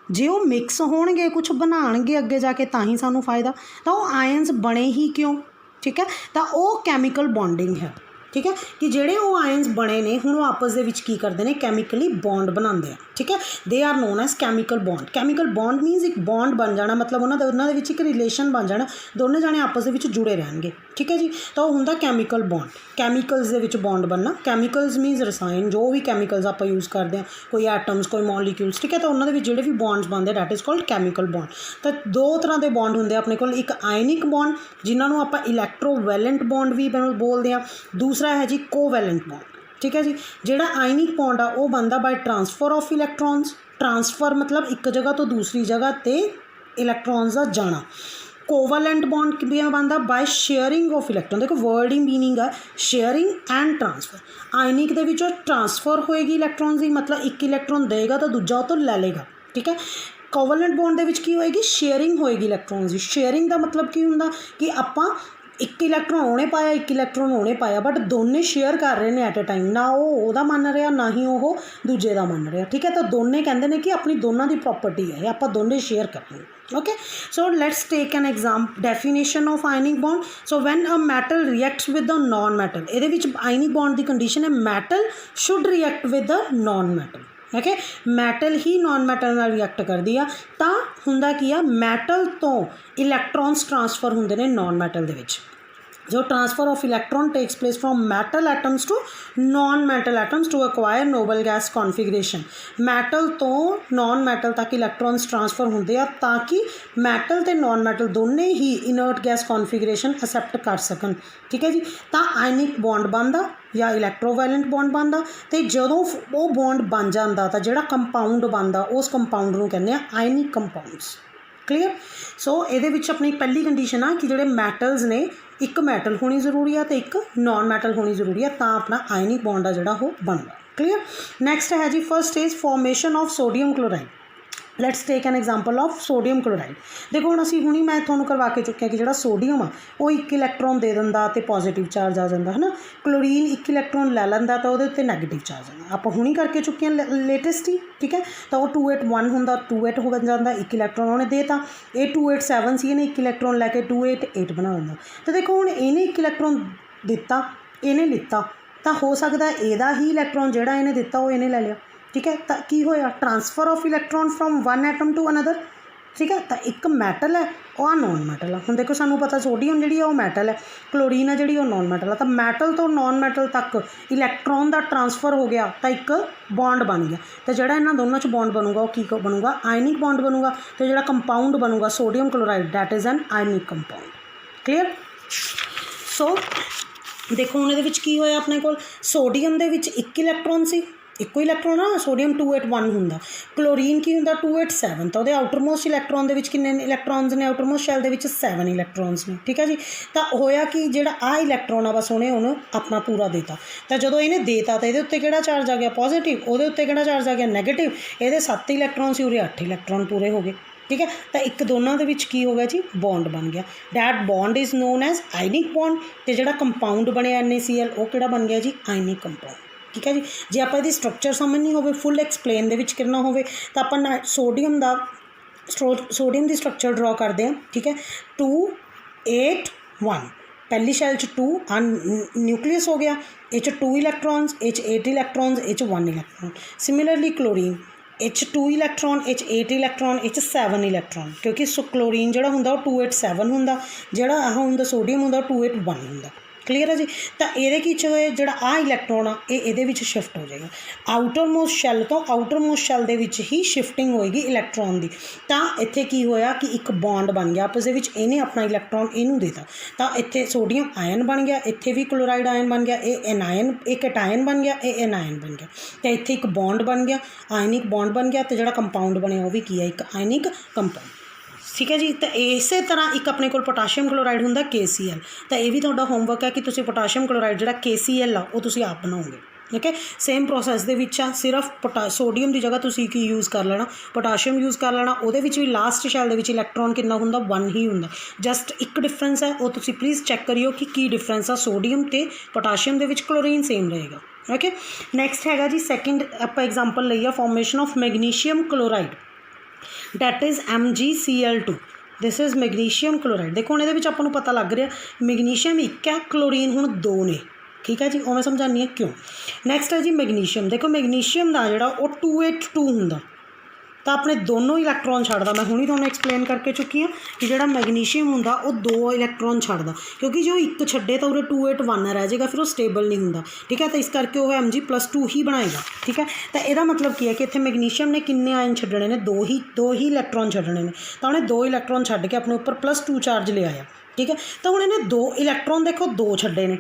जे वो मिक्स होणगे कुछ बनाणगे अगे जाके तां ही सानू फायदा, तो वो आयनस बने ही क्यों। ठीक है। तो वो कैमिकल बॉन्डिंग है। ठीक है। कि जेडे वो आयनस बने ने हुण वो आपस दे विच की करते हैं, कैमिकली बॉन्ड बनाते हैं। ठीक है। They are known as chemical bond. Chemical bond means एक बॉन्ड बन जाना, मतलब उन्होंने एक रिलेशन बन जाना, दोनों जाने आपस दे विच जुड़े रहेंगे। ठीक है जी। तो वो हुंदा कैमिकल बॉन्ड, कैमिकल्स दे विच बॉन्ड बनना। कैमिकल्स मीनस रसायन, जो भी कैमिकल्स आप यूज़ करते हैं, कोई एटम्स कोई मॉलीक्यूल्स। ठीक है। तो उन्होंने जिहड़े भी बॉन्ड्स बनते that is called chemical bond. तो 2 तरह के बॉन्ड होंगे अपने कोल, एक आयनिक बॉन्ड जिन्होंने आप इलैक्ट्रोवैलेंट बॉन्ड भी बोलते हैं, दूसरा है जी कोवैलेंट बॉन्ड। ठीक है जी। जिहड़ा आयनिक बॉन्ड आ वो बनता बाय ट्रांसफर ऑफ इलैक्ट्रॉन्स। ट्रांसफर मतलब एक जगह तो दूसरी जगह ते इलैक्ट्रॉन्स का जाना। कोवैलेंट बॉन्ड किवें बनता बाय शेयरिंग ऑफ इलैक्ट्रॉन। देखो वर्ड ही मीनिंग है शेयरिंग एंड ट्रांसफर। आयनिक दे विचों ट्रांसफर होएगी इलैक्ट्रॉन्स की, मतलब एक इलैक्ट्रॉन देगा तो दूजा तो ले लेगा। ठीक है। कोवैलेंट बॉन्ड दे विच की होएगी शेयरिंग होएगी इलैक्ट्रॉन्स की। शेयरिंग का मतलब की हुंदा कि आपां एक इलैक्ट्रॉन उन्हें पाया एक इलैक्ट्रॉन उन्हें पाया, बट दोनों शेयर कर रहे हैं एट अ टाइम, ना वो मन रहा ना ही वो दूजे का मन रहा। ठीक है। तो दोनों कहते हैं कि अपनी दोनों की प्रॉपर्टी है, आप दोनों शेयर करेंगे। Okay. So let's take an exam definition of ionic bond. So when a metal reacts with the non metal, ये आयनिक बॉन्ड की कंडीशन है metal should react with the non metal. Okay. Metal ही non metal नाल react कर दिया तो हुंदा की आ, मैटल तो इलैक्ट्रॉन्स ट्रांसफर होंदे ने नॉन मैटल दे विच। जो transfer of electron takes place from metal atoms to non metal atoms to acquire noble gas configuration. Metal तो नॉन मैटल तक इलैक्ट्रॉन्स ट्रांसफर होंदे आ ताकि मैटल ते नॉन मैटल दोनों ही इनर्ट गैस कॉन्फिगरेशन एक्सैप्ट कर सकन। ठीक है जी। तो आयनिक बॉन्ड बनता या इलैक्ट्रोवैलेंट बॉन्ड बनता, तो जदों वो बॉन्ड बन जाता तो जिहड़ा कंपाउंड बनता उस कंपाउंड नूं कहंदे आ आयनिक कंपाउंड्स। क्लीयर। सो ये अपनी पहली कंडीशन आ कि जोड़े मैटल्स ने एक मैटल होनी जरूरी है तो एक नॉन मैटल होनी जरूरी है, तो अपना आयनिक बॉन्ड आ जोड़ा वो बनता। क्लीयर। नैक्सट है जी first is formation of sodium chloride. Let's take an example of sodium chloride. देखो हम असी हुणी मैं थोड़ा करवा के चुके कि जो सोडियम आ वो एक इलैक्ट्रॉन दे दिंदा तो पॉजिटिव चार्ज आ जाता है ना। क्लोरीन एक इलैक्ट्रॉन ले लैंदा तो वो नैगेटिव चार्ज आना। आप हुणी करके चुके हैं लेटेस्ट ही। ठीक है। तो वो 281 होंदा 28 हो जाता, एक इलैक्ट्रॉन उन्हें देता। ये 287 सी, एक इलैक्ट्रॉन लैके 288 बना दिंदा। तो देखो हुण इन्हें एक इलैक्ट्रॉन दिता, इन्हें लिता, तो हो सकता है यदा ही इलैक्ट्रॉन जिहड़ा इन्हें दिता वो इन्हें ले लिया। ठीक है। तो की होया transfer of electron from one atom to another. ठीक है। तो एक मैटल है और नॉन मैटल है। हम देखो सानू पता सोडियम जी वो मैटल है, क्लोरीन है जी नॉन मैटल है। तो मैटल तो नॉन मैटल तक इलैक्ट्रॉन का ट्रांसफर हो गया तो एक बॉन्ड बन गया। तो जोड़ा इन्होंने दोनों च बॉन्ड बनूगा वो की बनूगा आयनिक बॉन्ड बनूगा। तो जो कंपाउंड बनूगा sodium chloride that is an ionic compound. Clear. So देखो हुण इहदे विच की होया अपने कोल सोडियम दे विच 1 इलैक्ट्रॉन सी ਇੱਕੋ ਇਲੈਕਟ੍ਰੋਨ ਆ ਸੋਡੀਅਮ 281 ਹੁੰਦਾ ਕਲੋਰੀਨ ਕੀ ਹੁੰਦਾ 287 ਤਾਂ ਉਹਦੇ ਆਊਟਰਮੋਸਟ ਇਲੈਕਟ੍ਰੋਨ ਦੇ ਵਿੱਚ ਕਿੰਨੇ ਇਲੈਕਟ੍ਰੋਨਸ ਨੇ ਆਊਟਰਮੋਸਟ ਸ਼ੈਲ ਦੇ ਵਿੱਚ 7 ਇਲੈਕਟ੍ਰੋਨਸ ਨੇ ਠੀਕ ਹੈ ਜੀ ਤਾਂ ਹੋਇਆ ਕਿ ਜਿਹੜਾ ਆ ਇਲੈਕਟ੍ਰੋਨ ਆ ਬਸ ਉਹਨੇ ਉਹਨੂੰ ਆਪਣਾ ਪੂਰਾ ਦੇਤਾ ਤਾਂ ਜਦੋਂ ਇਹਨੇ ਦੇਤਾ ਤਾਂ ਇਹਦੇ ਉੱਤੇ ਕਿਹੜਾ ਚਾਰਜ ਆ ਗਿਆ ਪੋਜ਼ੀਟਿਵ ਉਹਦੇ ਉੱਤੇ ਕਿਹੜਾ ਚਾਰਜ ਆ ਗਿਆ ਨੈਗੇਟਿਵ ਇਹਦੇ 7 ਇਲੈਕਟ੍ਰੋਨ ਸੀ ਉਰੇ 8 ਇਲੈਕਟ੍ਰੋਨ ਪੂਰੇ ਹੋ ਗਏ ठीक है तो एक दोनों के विच की हो गया जी बॉन्ड बन गया that bond is known as ionic bond तो जो कंपाउंड बनया NaCl वो किहड़ा बन गया जी आयनिक कंपाउंड ठीक है जी जे आप इसकी स्ट्रक्चर समझनी हो फुल एक्सप्लेन दे विच करना हो तो अपन सोडियम की स्ट्रक्चर ड्रॉ करते हैं ठीक है 281 पहली शैल च 2 न्यूक्लियस हो गया ये 2 इलैक्ट्रॉन्स ये 8 इलैक्ट्रॉन्स ये 1 electron similarly chlorine H 2 electron H 8 electron H 7 electron क्योंकि क्लोरीन जो होंदा 287 होंदा जोड़ा आह होंदा सोडियम होंदा 281 होंदा क्लीयर है जी तो ये जोड़ा आ इलैक्ट्रॉन आ ये शिफ्ट हो जाएगा आउटरमोस्ट शैल तो आउटरमोस्ट शैल के ही शिफ्टिंग होएगी इलैक्ट्रॉन की तो इत्थे की होया कि एक बॉन्ड बन गया आपस के इन्हें अपना इलैक्ट्रॉन इनू देता तो इत्थे सोडियम आयन बन गया इत्थे भी क्लोराइड आयन बन गया ये एनायन एक एटायन बन गया ये एनायन बन गया तो इत्थे एक बॉन्ड बन गया आयनिक बॉन्ड बन गया तो जो कंपाउंड बनया वो भी की है एक आयनिक कंपाउंड ठीक है जी तो इस तरह एक अपने को पोटाशियम क्लोराइड होंगे KCl तो यह भी थोड़ा होमवर्क है कि तुम पोटाशियम क्लोराइड जो KCl आ वो तुम आप बनाओगे ठीक है सेम प्रोसैस के सिर्फ सोडियम की जगह तुम की यूज़ कर लेना पोटाशियम यूज़ कर लेना वो भी लास्ट शैल के इलैक्ट्रॉन कितना होंगे 1 ही होंगे जस्ट एक डिफरेंस है वो तुम प्लीज़ चैक करियो कि की डिफरेंस आ सोडियम तो पोटाशियम के क्लोरीन सेम रहेगा ओके नैक्सट है जी सैकेंड आप एग्जाम्पल लईए formation of magnesium chloride that is MgCl2 this is magnesium chloride देखो हुण इहदे विच आपां नूं पता लग रहा मैगनीशियम एक है क्लोरीन हुण 2 ने ठीक है जी वो मैं समझानी है क्यों नैक्सट है जी मैगनीशियम देखो मैगनीशियम का जोड़ा वो 282 होंदा तो अपने दोनों इलैक्ट्रॉन छड्डदा मैं हुणी तुहानूं एक्सप्लेन करके चुकी हाँ कि जो मैगनीशियम होंदा वो 2 इलैक्ट्रॉन छड्डदा क्योंकि जो एक छड्डे तो उरे 281 रह जाएगा फिर वो स्टेबल नहीं होंदा ठीक है तो इस करके वो Mg+2 ही बनाएगा ठीक है तो यदा मतलब की है कि इत्थे मैगनीशियम ने किन्ने आयन छड्डने ने दो ही इलैक्ट्रॉन छड्डने ने तो उन्हें 2 इलैक्ट्रॉन छड्ड के अपने उपर +2 चार्ज ले आया ठीक है तो हुण इन्हें 2 इलैक्ट्रॉन देखो 2 छड्डे ने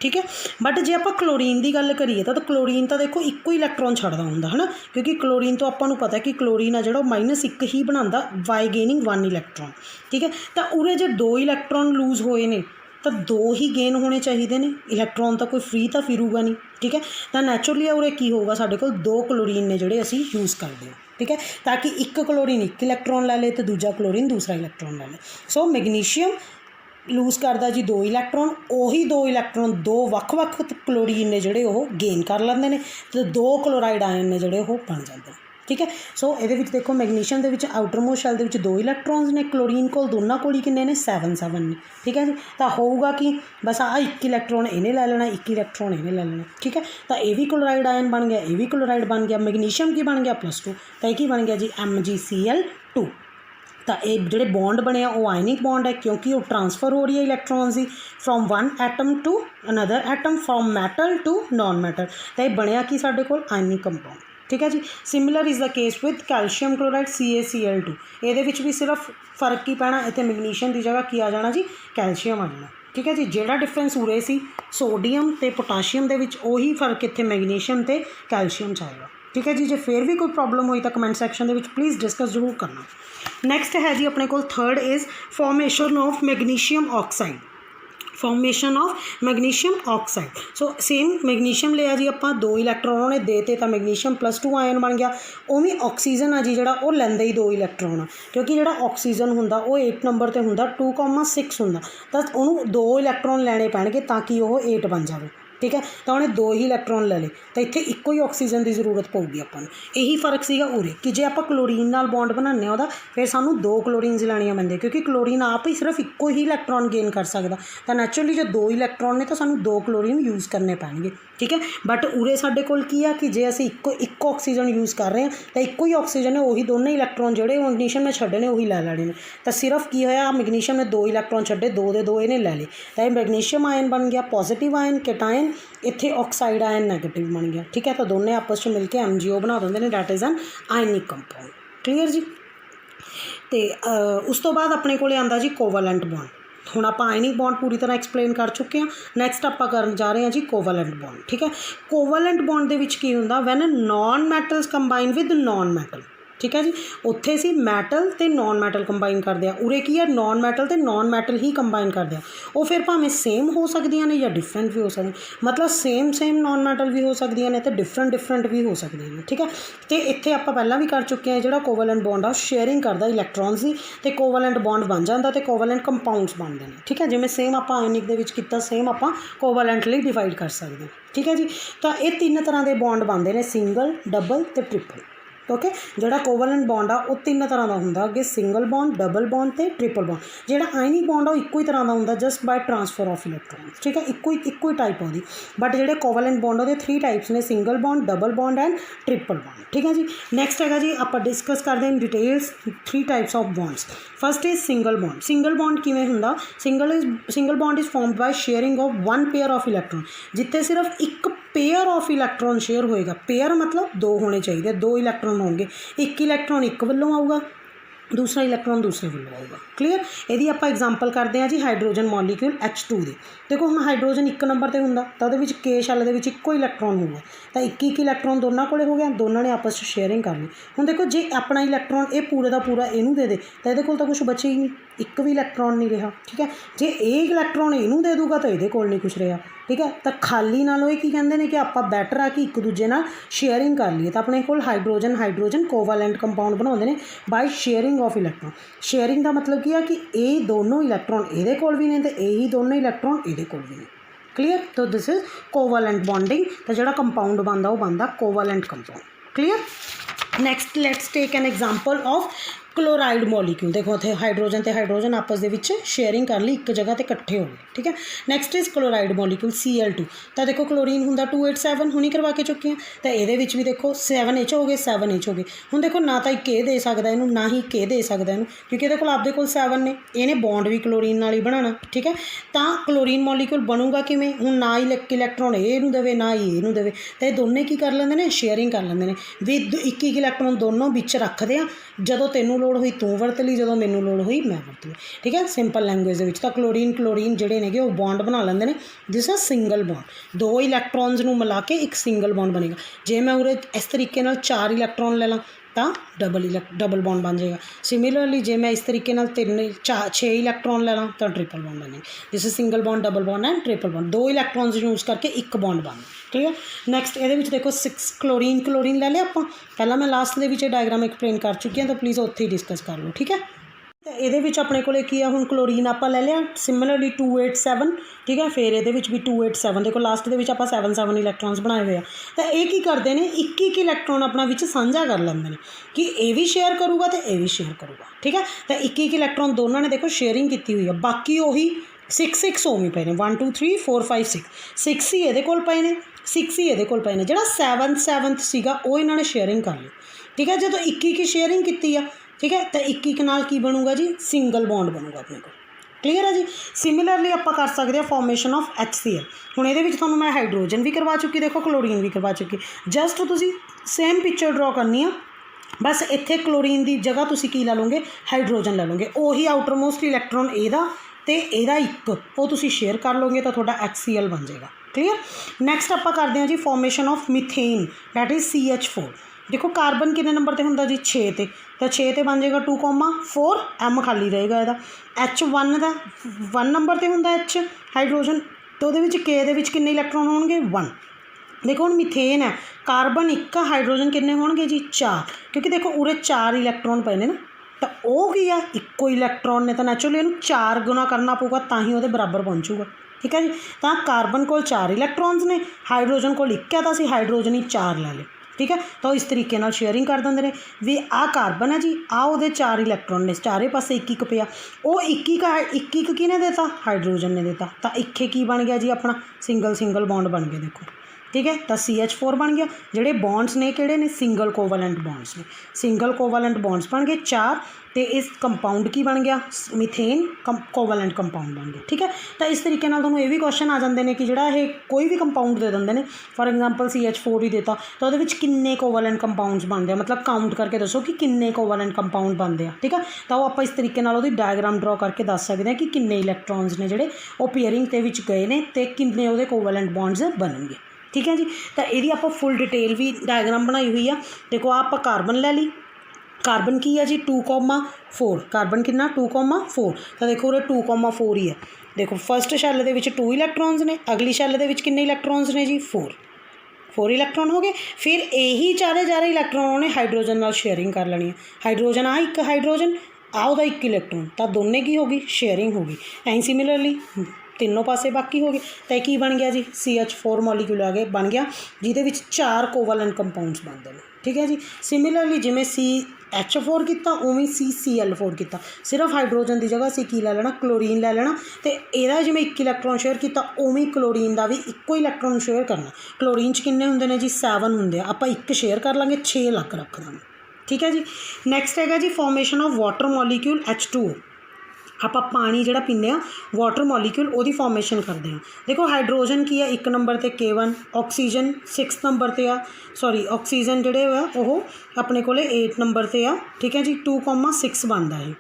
ठीक है बट जे आप क्लोरीन की गल करिए तो क्लोरीन तो देखो इको इलैक्ट्रॉन छड्डदा हुंदा है ना क्योंकि क्लोरीन तो आपको पता है कि क्लोरीन आ जो -1 ही बनाता बाय गेनिंग 1 इलैक्ट्रॉन ठीक है तो उरे जो 2 इलैक्ट्रॉन लूज होए ने तो 2 ही गेन होने चाहिए ने इलैक्ट्रॉन तो कोई फ्री तो फिरूगा नहीं ठीक है तो नैचुरली उरे की होगा साढ़े को 2 क्लोरीन ने जोड़े असी यूज़ करते हैं ठीक है ताकि एक क्लोरीन 1 इलैक्ट्रॉन लै ले तो दूजा क्लोरीन दूसरा इलैक्ट्रॉन लै ले सो मैगनीशियम लूज़ करता जी 2 इलैक्ट्रॉन उही 2 इलैक्ट्रॉन 2 ਵੱਖ-ਵੱਖ क्लोरीन ने जोड़े वो गेन कर लेंदे ने तो 2 क्लोराइड आयन ने जोड़े वो बन जाते हैं ठीक है सो ये देखो मैगनीशियम के आउटरमोस्ट शैल के 2 इलैक्ट्रॉन्स ने क्लोरीन को दोनों को किन्ने ने 7 ने ठीक है जी तो होगा कि बस आ 1 इलैक्ट्रॉन इन्हें लै लेना 1 इलैक्ट्रॉन इन्हें लै लेना ठीक है तो ये भी क्लोराइड आयन बन गया ये भी क्लोराइड बन गया मैगनीशियम की बन गया +2 तो ये बन गया जी MgCl2 तो ये जोड़े बॉन्ड बने वो आयनिक बॉन्ड है क्योंकि वो ट्रांसफर हो रही है इलैक्ट्रॉन की from one atom to another atom from metal to non metal तो ये बनया कि साढ़े कोल आयनिक कंपाउंड ठीक है जी similar is the case with calcium chloride CaCl2 ये भी सिर्फ फर्क ही पैना इतने मैगनीशियम की जगह की आ जाना जी कैल्शियम आ जाना ठीक है जी जोड़ा डिफरेंस उरे सी सोडियम तो पोटाशियम के वही फर्क इतने मैगनीशियम तो कैल्शियम च आएगा ठीक है जी जो फिर भी कोई प्रॉब्लम हुई तो कमेंट सैक्शन के प्लीज़ डिस्कस जरूर करना नैक्सट है जी अपने को third is formation of magnesium oxide formation of magnesium oxide so same magnesium लिया जी आप 2 इलैक्ट्रॉन उन्हें देते तो मैगनीशियम +2 आयन बन गया उवें ऑक्सीजन आ जी जो वो लैंदा ही 2 इलैक्ट्रॉन क्योंकि जो ऑक्सीजन होंदा वो 8 नंबर पर होंदा 2,6 होंदा तो उन्होंने 2 इलैक्ट्रॉन लैने पैणगे ताकि वो 8 बन जाए ठीक है तो उन्हें 2 ही इलैक्ट्रॉन ले ले तो इत्थे इक्को ही ऑक्सीजन की जरूरत पऊगी आपां नूं यही फर्क सीगा उरे कि जे आप क्लोरीन नाल बॉन्ड बनाने उहदा फिर सानूं 2 क्लोरीनस लैणियां पैंदियां क्योंकि क्लोरीन आप ही सिर्फ इक्को ही इलैक्ट्रॉन गेन कर सकदा तो नैचुरली जो 2 इलैक्ट्रॉन ने तो सानूं 2 क्लोरीन यूज़ करने पैणगे ठीक है बट उरे साडे कोल की आ कि जे असीं इक्को ऑक्सीजन यूज़ कर रहे हैं तो इक्को ही ऑक्सीजन है वही दोनों इलैक्ट्रॉन जोड़े मैगनीशियम ने छड्डने वही लै लैणे ने तो सिर्फ की होया मैगनीशियम ने 2 इलैक्ट्रॉन छड्डे 2 दे 2 इन्हें लै ले तो ये मैगनीशियम आयन बन गया पॉजिटिव आयन केटायन इत्थे ऑक्साइड आयन नैगेटिव बन गया ठीक है तो दोनों आपस में मिलकर MgO बना देंगे ने that is an ionic compound clear जी तो उस तो बाद अपने को आंदा जी कोवलेंट बॉन्ड ਹੁਣ ਆਪਾਂ ਆਇਨਿਕ ਬੌਂਡ ਪੂਰੀ ਤਰ੍ਹਾਂ ਐਕਸਪਲੇਨ ਕਰ ਚੁੱਕੇ ਹਾਂ। ਨੈਕਸਟ ਆਪਾਂ ਕਰਨ ਜਾ ਰਹੇ ਹਾਂ ਜੀ ਕੋਵੈਲੈਂਟ ਬੌਂਡ। ਠੀਕ ਹੈ, ਕੋਵੈਲੈਂਟ ਬੌਂਡ ਦੇ ਵਿੱਚ ਕੀ ਹੁੰਦਾ, when non metals combine with non metal. ਠੀਕ ਹੈ ਜੀ, ਉੱਥੇ ਸੀ ਮੈਟਲ ਤੇ ਨॉन ਮੈਟਲ ਕੰਬਾਈਨ ਕਰਦੇ ਆ, ਉਰੇ ਕੀ ਹੈ ਨॉन ਮੈਟਲ ਤੇ नॉन ਮੈਟਲ ਹੀ ਕੰਬਾਈਨ ਕਰਦੇ ਆ। ਉਹ ਫਿਰ ਭਾਵੇਂ ਸੇਮ ਹੋ ਸਕਦੀਆਂ ਨੇ ਜਾਂ ਡਿਫਰੈਂਟ ਵੀ ਹੋ ਸਕਦੀਆਂ, ਮਤਲਬ ਸੇਮ नॉन ਮੈਟਲ ਵੀ ਹੋ ਸਕਦੀਆਂ ਨੇ ਤੇ ਡਿਫਰੈਂਟ ਵੀ ਹੋ ਸਕਦੀਆਂ ਨੇ। ਠੀਕ ਹੈ, ਤੇ ਇੱਥੇ ਆਪਾਂ ਪਹਿਲਾਂ ਵੀ ਕਰ ਚੁੱਕੇ ਹਾਂ, ਜਿਹੜਾ ਕੋਵੈਲੈਂਟ ਬੌਂਡ ਆ ਸ਼ੇਅਰਿੰਗ ਕਰਦਾ ਇਲੈਕਟ੍ਰੋਨਸ ਦੀ, ਤੇ ਕੋਵੈਲੈਂਟ ਬੌਂਡ ਬਣ ਜਾਂਦਾ ਤੇ ਕੋਵੈਲੈਂਟ ਕੰਪਾਊਂਡਸ ਬਣਦੇ ਨੇ। ਠੀਕ ਹੈ, ਜਿਵੇਂ ਸੇਮ ਆਪਾਂ ਆਇਨਿਕ ਦੇ ਵਿੱਚ ਕੀਤਾ, ਸੇਮ ਆਪਾਂ ਕੋਵੈਲੈਂਟ ਲਈ ਡਿਵਾਈਡ ਕਰ ਸਕਦੇ ਹਾਂ। ਠੀਕ ਹੈ ਜੀ, ਤਾਂ ਇਹ 3 ਤਰ੍ਹਾਂ ਦੇ ਬੌਂਡ ਬਣਦੇ ਨੇ, ਸਿੰਗਲ, ਡਬਲ ਤੇ ਟ੍ਰਿਪਲ। ਓਕੇ, ਜਿਹੜਾ ਕੋਵੈਲੈਂਟ ਬੌਂਡ ਆ ਉਹ 3 ਤਰ੍ਹਾਂ ਦਾ ਹੁੰਦਾ, ਅੱਗੇ ਸਿੰਗਲ ਬੌਂਡ, ਡਬਲ ਬੌਂਡ ਤੇ ਟ੍ਰਿਪਲ ਬੌਂਡ। ਜਿਹੜਾ ਆਇਨਿਕ ਬੌਂਡ ਆ ਉਹ ਇੱਕੋ ਹੀ ਤਰ੍ਹਾਂ ਦਾ ਹੁੰਦਾ, just by transfer of electrons. ਠੀਕ ਹੈ, ਇੱਕੋ ਹੀ ਟਾਈਪ ਉਹਦੀ, ਬਟ ਜਿਹੜੇ ਕੋਵੈਲੈਂਟ ਬੌਂਡ ਉਹਦੇ 3 ਟਾਈਪਸ ਨੇ, single bond, double bond and triple bond. ਠੀਕ ਹੈ ਜੀ, ਨੈਕਸਟ ਹੈਗਾ ਜੀ, ਆਪਾਂ ਡਿਸਕਸ ਕਰਦੇ ਹਾਂ in details 3 types of bonds. First is single bond. Single bond ਕਿਵੇਂ ਹੁੰਦਾ, single bond is formed by sharing of 1 pair of electron, ਜਿੱਥੇ ਸਿਰਫ ਇੱਕ पेयर ऑफ इलैक्ट्रॉन शेयर होएगा। पेयर मतलब 2 होने चाहिए, 2 इलैक्ट्रॉन होंगे, एक इलैक्ट्रॉन एक वालों आऊगा, दूसरा इलैक्ट्रॉन दूसरे वालों आऊगा। क्लीयर, यदि आप एग्जाम्पल करते हैं जी हाइड्रोजन मॉलीक्यूल H2 ਦੀ। देखो हम हाइड्रोजन 1 नंबर ਤੇ ਹੁੰਦਾ ਤਾਂ ਉਹਦੇ ਵਿੱਚ K ਸ਼ੈਲ ਦੇ ਵਿੱਚ ਇੱਕੋ ਇਲੈਕਟ੍ਰੋਨ ਹੋਊਗਾ, ਤਾਂ 21 ਇਲੈਕਟ੍ਰੋਨ ਦੋਨਾਂ ਕੋਲੇ ਹੋ ਗਿਆ, ਦੋਨਾਂ ਨੇ ਆਪਸ 'ਚ ਸ਼ੇਅਰਿੰਗ ਕਰ ਲਈ। ਹੁਣ ਦੇਖੋ ਜੇ ਆਪਣਾ ਇਲੈਕਟ੍ਰੋਨ ਇਹ ਪੂਰੇ ਦਾ ਪੂਰਾ ਇਹਨੂੰ ਦੇ ਦੇ ਤਾਂ ਇਹਦੇ ਕੋਲ ਤਾਂ ਕੁਝ ਬਚੇ ਹੀ ਨਹੀਂ, ਇੱਕ ਵੀ ਇਲੈਕਟ੍ਰੋਨ ਨਹੀਂ ਰਿਹਾ। ਠੀਕ ਹੈ, ਜੇ ਇਹ ਇਲੈਕਟ੍ਰੋਨ ਇਹਨੂੰ ਦੇ ਦੂਗਾ ਤਾਂ ਇਹਦੇ ਕੋਲ ਨਹੀਂ ਕੁਝ ਰਿਹਾ। ਠੀਕ ਹੈ, ਤਾਂ ਖਾਲੀ ਨਾਲੋਂ ਇਹ ਕੀ ਕਹਿੰਦੇ ਨੇ ਕਿ ਆਪਾਂ ਬੈਟਰ ਆ ਕਿ ਇੱਕ ਦੂਜੇ ਨਾਲ ਸ਼ੇਅਰਿੰਗ ਕਰ ਲਈਏ। ਤਾਂ ਆਪਣੇ ਕੋਲ ਹਾਈਡਰੋਜਨ ਕੋਵੈਲੈਂਟ ਕੰਪਾਊਂਡ ਬਣਾਉਂਦੇ ਨੇ ਬਾਈ ਸ਼ੇਅਰਿੰਗ ਆਫ ਇਲੈਕਟ੍ਰੋਨ। ਸ਼ੇਅਰਿੰਗ ਦਾ ਮਤਲਬ ਕੀ ਆ ਕਿ ਇਹ ਦੋਨੋਂ ਇਲੈਕਟ੍ਰੋਨ ਇਹਦੇ ਕੋਲ ਵੀ ਨੇ ਤੇ ਇਹੀ ਦੋਨੋਂ ਇਲੈਕਟ੍ਰੋਨ ਇਹਦੇ ਕੋਲ ਵੀ ਨੇ। ਕਲੀਅਰ, ਤਾਂ ਦਿਸ ਇਜ਼ ਕੋਵੈਲੈਂਟ ਬੌਂਡਿੰਗ। ਤਾਂ ਜਿਹੜਾ ਕੰਪਾਊਂਡ ਬਣਦਾ ਉਹ ਬਣਦਾ covalent compound. Clear, next let's take an example of chloride molecule. देखो इतने हाइड्रोजन तो हाइड्रोजन आपस के शेयरिंग कर ली, एक जगह पर इकट्ठे हो गए। ठीक है, next is chloride molecule Cl2। तो देखो क्लोरीन होंगे 287 हुणी करवा के चुके हैं, तो ये भी देखो 7H हो गए, 7H हो गए। हुण देखो ना तो एक दे सकता इनू, ना ही के दे सकता इनू, क्योंकि ये आपदे कोल 7 ने, इन्हें बॉन्ड भी क्लोरीन नाल ही बनाना। ठीक है, तो क्लोरीन मॉलीक्यूल बनूगा किवें, हुण ना ही इलैक्ट्रॉन इनू देवे ना ही इनू देवे, तो ये दोनों की कर लेंदे ने, शेयरिंग कर लेंदे ने भी। 1 इलैक्ट्रॉन दोनों विच रखते हैं, जदों तैनूं लोड़ हुई तूं वरत ली, जो मैनू लोड़ हुई मैं वरत ली। ठीक है, सिंपल लैंगुएज तो क्लोरीन जोड़े ने वो बॉन्ड बना लेंगे ने, जिस सिंगल बॉन्ड 2 इलैक्ट्रॉन्स नूं मिला के एक सिंगल बॉन्ड बनेगा। जे मैं उरे इस तरीके नाल 4 इलैक्ट्रॉन ले ला तो डबल बॉन्ड बन जाएगा। सिमिलरली जे मैं इस तरीके नाल 6 इलैक्ट्रॉन ले ला तो ट्रिपल बॉन्ड बनेगा। जिस single bond, double bond and triple bond, 2 electrons use करके एक बॉन्ड बन। ठीक है, नैक्सट ये देखो 6 क्लोरीन ले लिया आप, पहला मैं लास्ट के डायग्राम एक्सप्लेन कर चुकी हूँ, तो प्लीज़ उत्थे ही डिस्कस कर लो। ठीक है, तो ये अपने को की है, हुण क्लोरीन आप ले लिया, सिमिलरली 287। ठीक है, फिर ये भी 287, देखो लास्ट के आप 7 इलैक्ट्रॉन्स बनाए हुए हैं। तो ये की करते हैं, एक इलैक्ट्रॉन अपना विच साझा कर लेंगे कि ये भी शेयर करूँगा तो ये भी शेयर करूँगा। ठीक है, तो एक इलैक्ट्रॉन दोनों ने देखो शेयरिंग की हुई है, बाकी वही 6 उवें पे ने, 1 2 3 4 5 6 ही ये कोल पे ने, 6 ही ये कोल पे ने, जो 7th सीगा वो इन्होंने शेयरिंग कर ली। ठीक है, जो एक शेयरिंग की है, ठीक है, तो एक नाल की बनूगा जी, सिंगल बॉन्ड बनूगा अपने को। क्लीयर है जी। सिमिलरली आप कर सकते हैं फॉर्मेशन ऑफ HCl। हुण ये तुहानूं मैं हाइड्रोजन भी करवा चुकी, देखो क्लोरीन भी करवा चुकी, जस्ट तुसीं सेम पिक्चर ड्रॉ करनी है, बस इत्थे क्लोरीन की जगह तुसीं की ला लोगे, हाइड्रोजन ले लोगे, उही आउटर मोस्ट इलैक्ट्रॉन इहदा ते इहदा एक वो तुसीं शेयर कर लोगे तो तुहाडा HCl बन जाएगा। क्लीयर, नैक्सट आप करते हैं जी formation of methane, that is CH4। देखो कार्बन कितने नंबर पर होंगे जी 6 ते, तो 6 ते बन जाएगा 2,4, M खाली रहेगा यदा। H1 का 1 नंबर पर होंगे H हाइड्रोजन, तो वो के दे विच कितने इलैक्ट्रॉन होंगे 1। देखो हम मीथेन है, कार्बन 1, हाइड्रोजन कितने होंगे जी 4, क्योंकि देखो उरे 4 इलैक्ट्रॉन पे ने ना, तो वह की आ इक्को इलैक्ट्रॉन ने, तो नैचुरली इन्हूं 4 गुना करना पऊगा तां ही उहदे बराबर पहुँचूगा। ठीक है जी, तो कार्बन को 4 इलैक्ट्रॉन्स ने, हाइड्रोजन को 1 है, तो असीं हाइड्रोजन ही 4 लै ले। ठीक है, तो इस तरीके नाल शेयरिंग कर देंगे ने भी। आ कार्बन है जी, आ उहदे 4 इलैक्ट्रॉन ने, चारे पासे 1 पिया, वो 1 किने देता, हाइड्रोजन ने देता, तो 1 की बन गया जी अपना सिंगल बॉन्ड बन गया। देखो ठीक है। तो CH4 बन गया। जोड़े बॉन्ड्स ने किहड़े ने सिंगल कोवलेंट बॉन्ड्स ने, सिंगल कोवलेंट बॉन्ड्स बन गए 4 तो इस कंपाउंड की बन गया मीथेन कोवलेंट कंपाउंड बन गया। ठीक है। तो इस तरीके नाल तुहानूं ये भी क्वेश्चन आ जाते हैं कि जिहड़ा ये कोई भी कंपाउंड दे दिंदे ने, फॉर एग्जाम्पल CH4 ही देता तो उहदे विच किन्ने कोवलेंट कंपाउंड्स बनते हैं, मतलब काउंट करके दसो कि किन्ने कोवलेंट कंपाउंड बनते हैं। ठीक है। तो आप इस तरीके नाल उहदी डायग्राम ड्रॉ करके दस सकते हैं कि किन्ने इलैक्ट्रॉन्स ने जिहड़े वो पेयरिंग दे विच गए ने ते किन्ने उहदे कोवलेंट बॉन्ड्स बनणगे। ठीक है जी। तो यदि आप फुल डिटेल भी डायग्राम बनाई हुई है। देखो आप कार्बन लै ली, कार्बन की है जी 2,4, कार्बन कितना 2,4। तो देखो उरे 2,4 ही है। देखो फस्ट शैल दे विच 2 इलैक्ट्रॉन्स ने, अगली शैल दे विच किन्ने इलैक्ट्रॉन्स ने जी 4 इलैक्ट्रॉन हो गए। फिर यही चारे इलैक्ट्रॉन उन्हें हाइड्रोजन नाल शेयरिंग कर लेनी है। हाइड्रोजन आ एक हाइड्रोजन आ उहदा एक इलैक्ट्रॉन, तो दोनों की होगी शेयरिंग होगी। ऐं सिमिलरली तीनों पासे बाकी हो गए। तो की बन गया जी CH4 मॉलीक्यूल आ गए बन गया जिहदे विच 4 कोवलेंट कंपाउंड्स बनते हैं। ठीक है जी। सिमिलरली जिमें CH4 किया उवें CCl4 किया, सिर्फ हाइड्रोजन की जगह असीं की लै लेना क्लोरीन लै लेना। तो यदा जिमें 1 इलैक्ट्रॉन शेयर किया उवें क्लोरीन का भी इक्को इलैक्ट्रॉन शेयर करना। क्लोरीन च किन्ने हुंदे ने जी 7 हुंदे, आपां 1 शेयर कर लांगे 6 लग रख देंगे। ठीक है जी। नैक्सट है जी formation of water molecule H2O। आप पानी जिहड़ा पीने वाटर मॉलीक्यूल वो फॉर्मेशन करते हैं। देखो हाइड्रोजन की है 1 नंबर पर K1, ऑक्सीजन 6 नंबर पर आ, सॉरी ऑक्सीजन जोड़े वो अपने को 8 नंबर पर आ। ठीक है जी। 2,6 बनता है,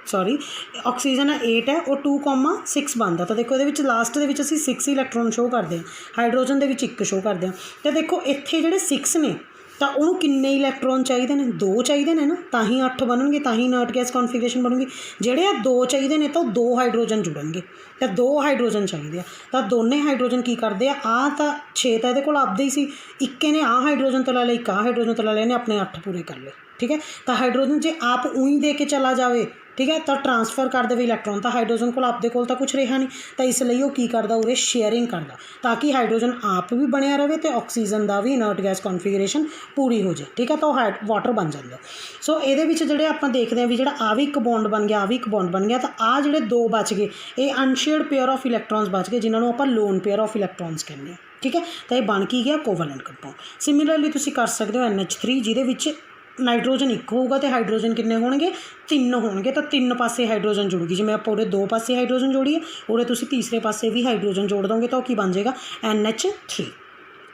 सॉरी ऑक्सीजन 8 है और 2,6 बनता। तो देखो ये लास्ट के 6 इलैक्ट्रॉन शो करते हैं, हाइड्रोजन के 1 शो करते हैं। तो देखो इत्थे जोड़े 6 ने तो उन्होंने किन्ने इलैक्ट्रॉन चाहिए ने, 2 चाहिए ने ना, तो ही 8 बनणगे, तो ही इनर्ट गैस कॉन्फिगरेशन बनूगी। जेड़े 2 चाहिए ने तो 2 हाइड्रोजन जुड़नगे, तो 2 हाइड्रोजन चाहिए। तो दोनों हाइड्रोजन की करते हैं तो 6 तो ये आपदे ही सी, एक ने आ हाइड्रोजन तो लै लिया, एक आ हाइड्रोजन तो लै लिया, अपने 8 पूरे कर ले। ठीक है। तो हाइड्रोजन जे आप ऊँ दे के चला जाए, ठीक है, तो ट्रांसफर कर दे इलैक्ट्रॉन, तो हाइड्रोजन को आपदे कोल तो कुछ रहा नहीं, तो इसलिए वो की करता उरे शेयरिंग करता ताकि हाइड्रोजन आप भी बनया रहे तो ऑक्सीजन का भी इनर्ट गैस कॉन्फिगरेशन पूरी हो जाए। ठीक है। तो वाटर बन जाता। सो ये जोड़े आप देखते हैं भी जो आ भी एक बॉन्ड बन गया, आ भी एक बॉन्ड बन गया, तो आ जोड़े 2 बच गए, ये अनशेयर्ड पेयर ऑफ इलैक्ट्रॉन्स बच गए जिन्होंने आप लोन पेयर ऑफ इलैक्ट्रॉन्स कहते हैं। ठीक है। तो ये बन के गया कोवलेंट कंपाउंड। सिमिलरली तुम कर सकते हो NH3 जिहदे नाइट्रोजन 1 होगा तो हाइड्रोजन किन्ने होणगे 3 होणगे, तो 3 पासे हाइड्रोजन जुड़गी। जिवें आप उरे 2 पासे हाइड्रोजन जोड़िए, उरे तुसीं तीसरे पासे भी हाइड्रोजन जोड़ दोगे तो की बन जाएगा NH3।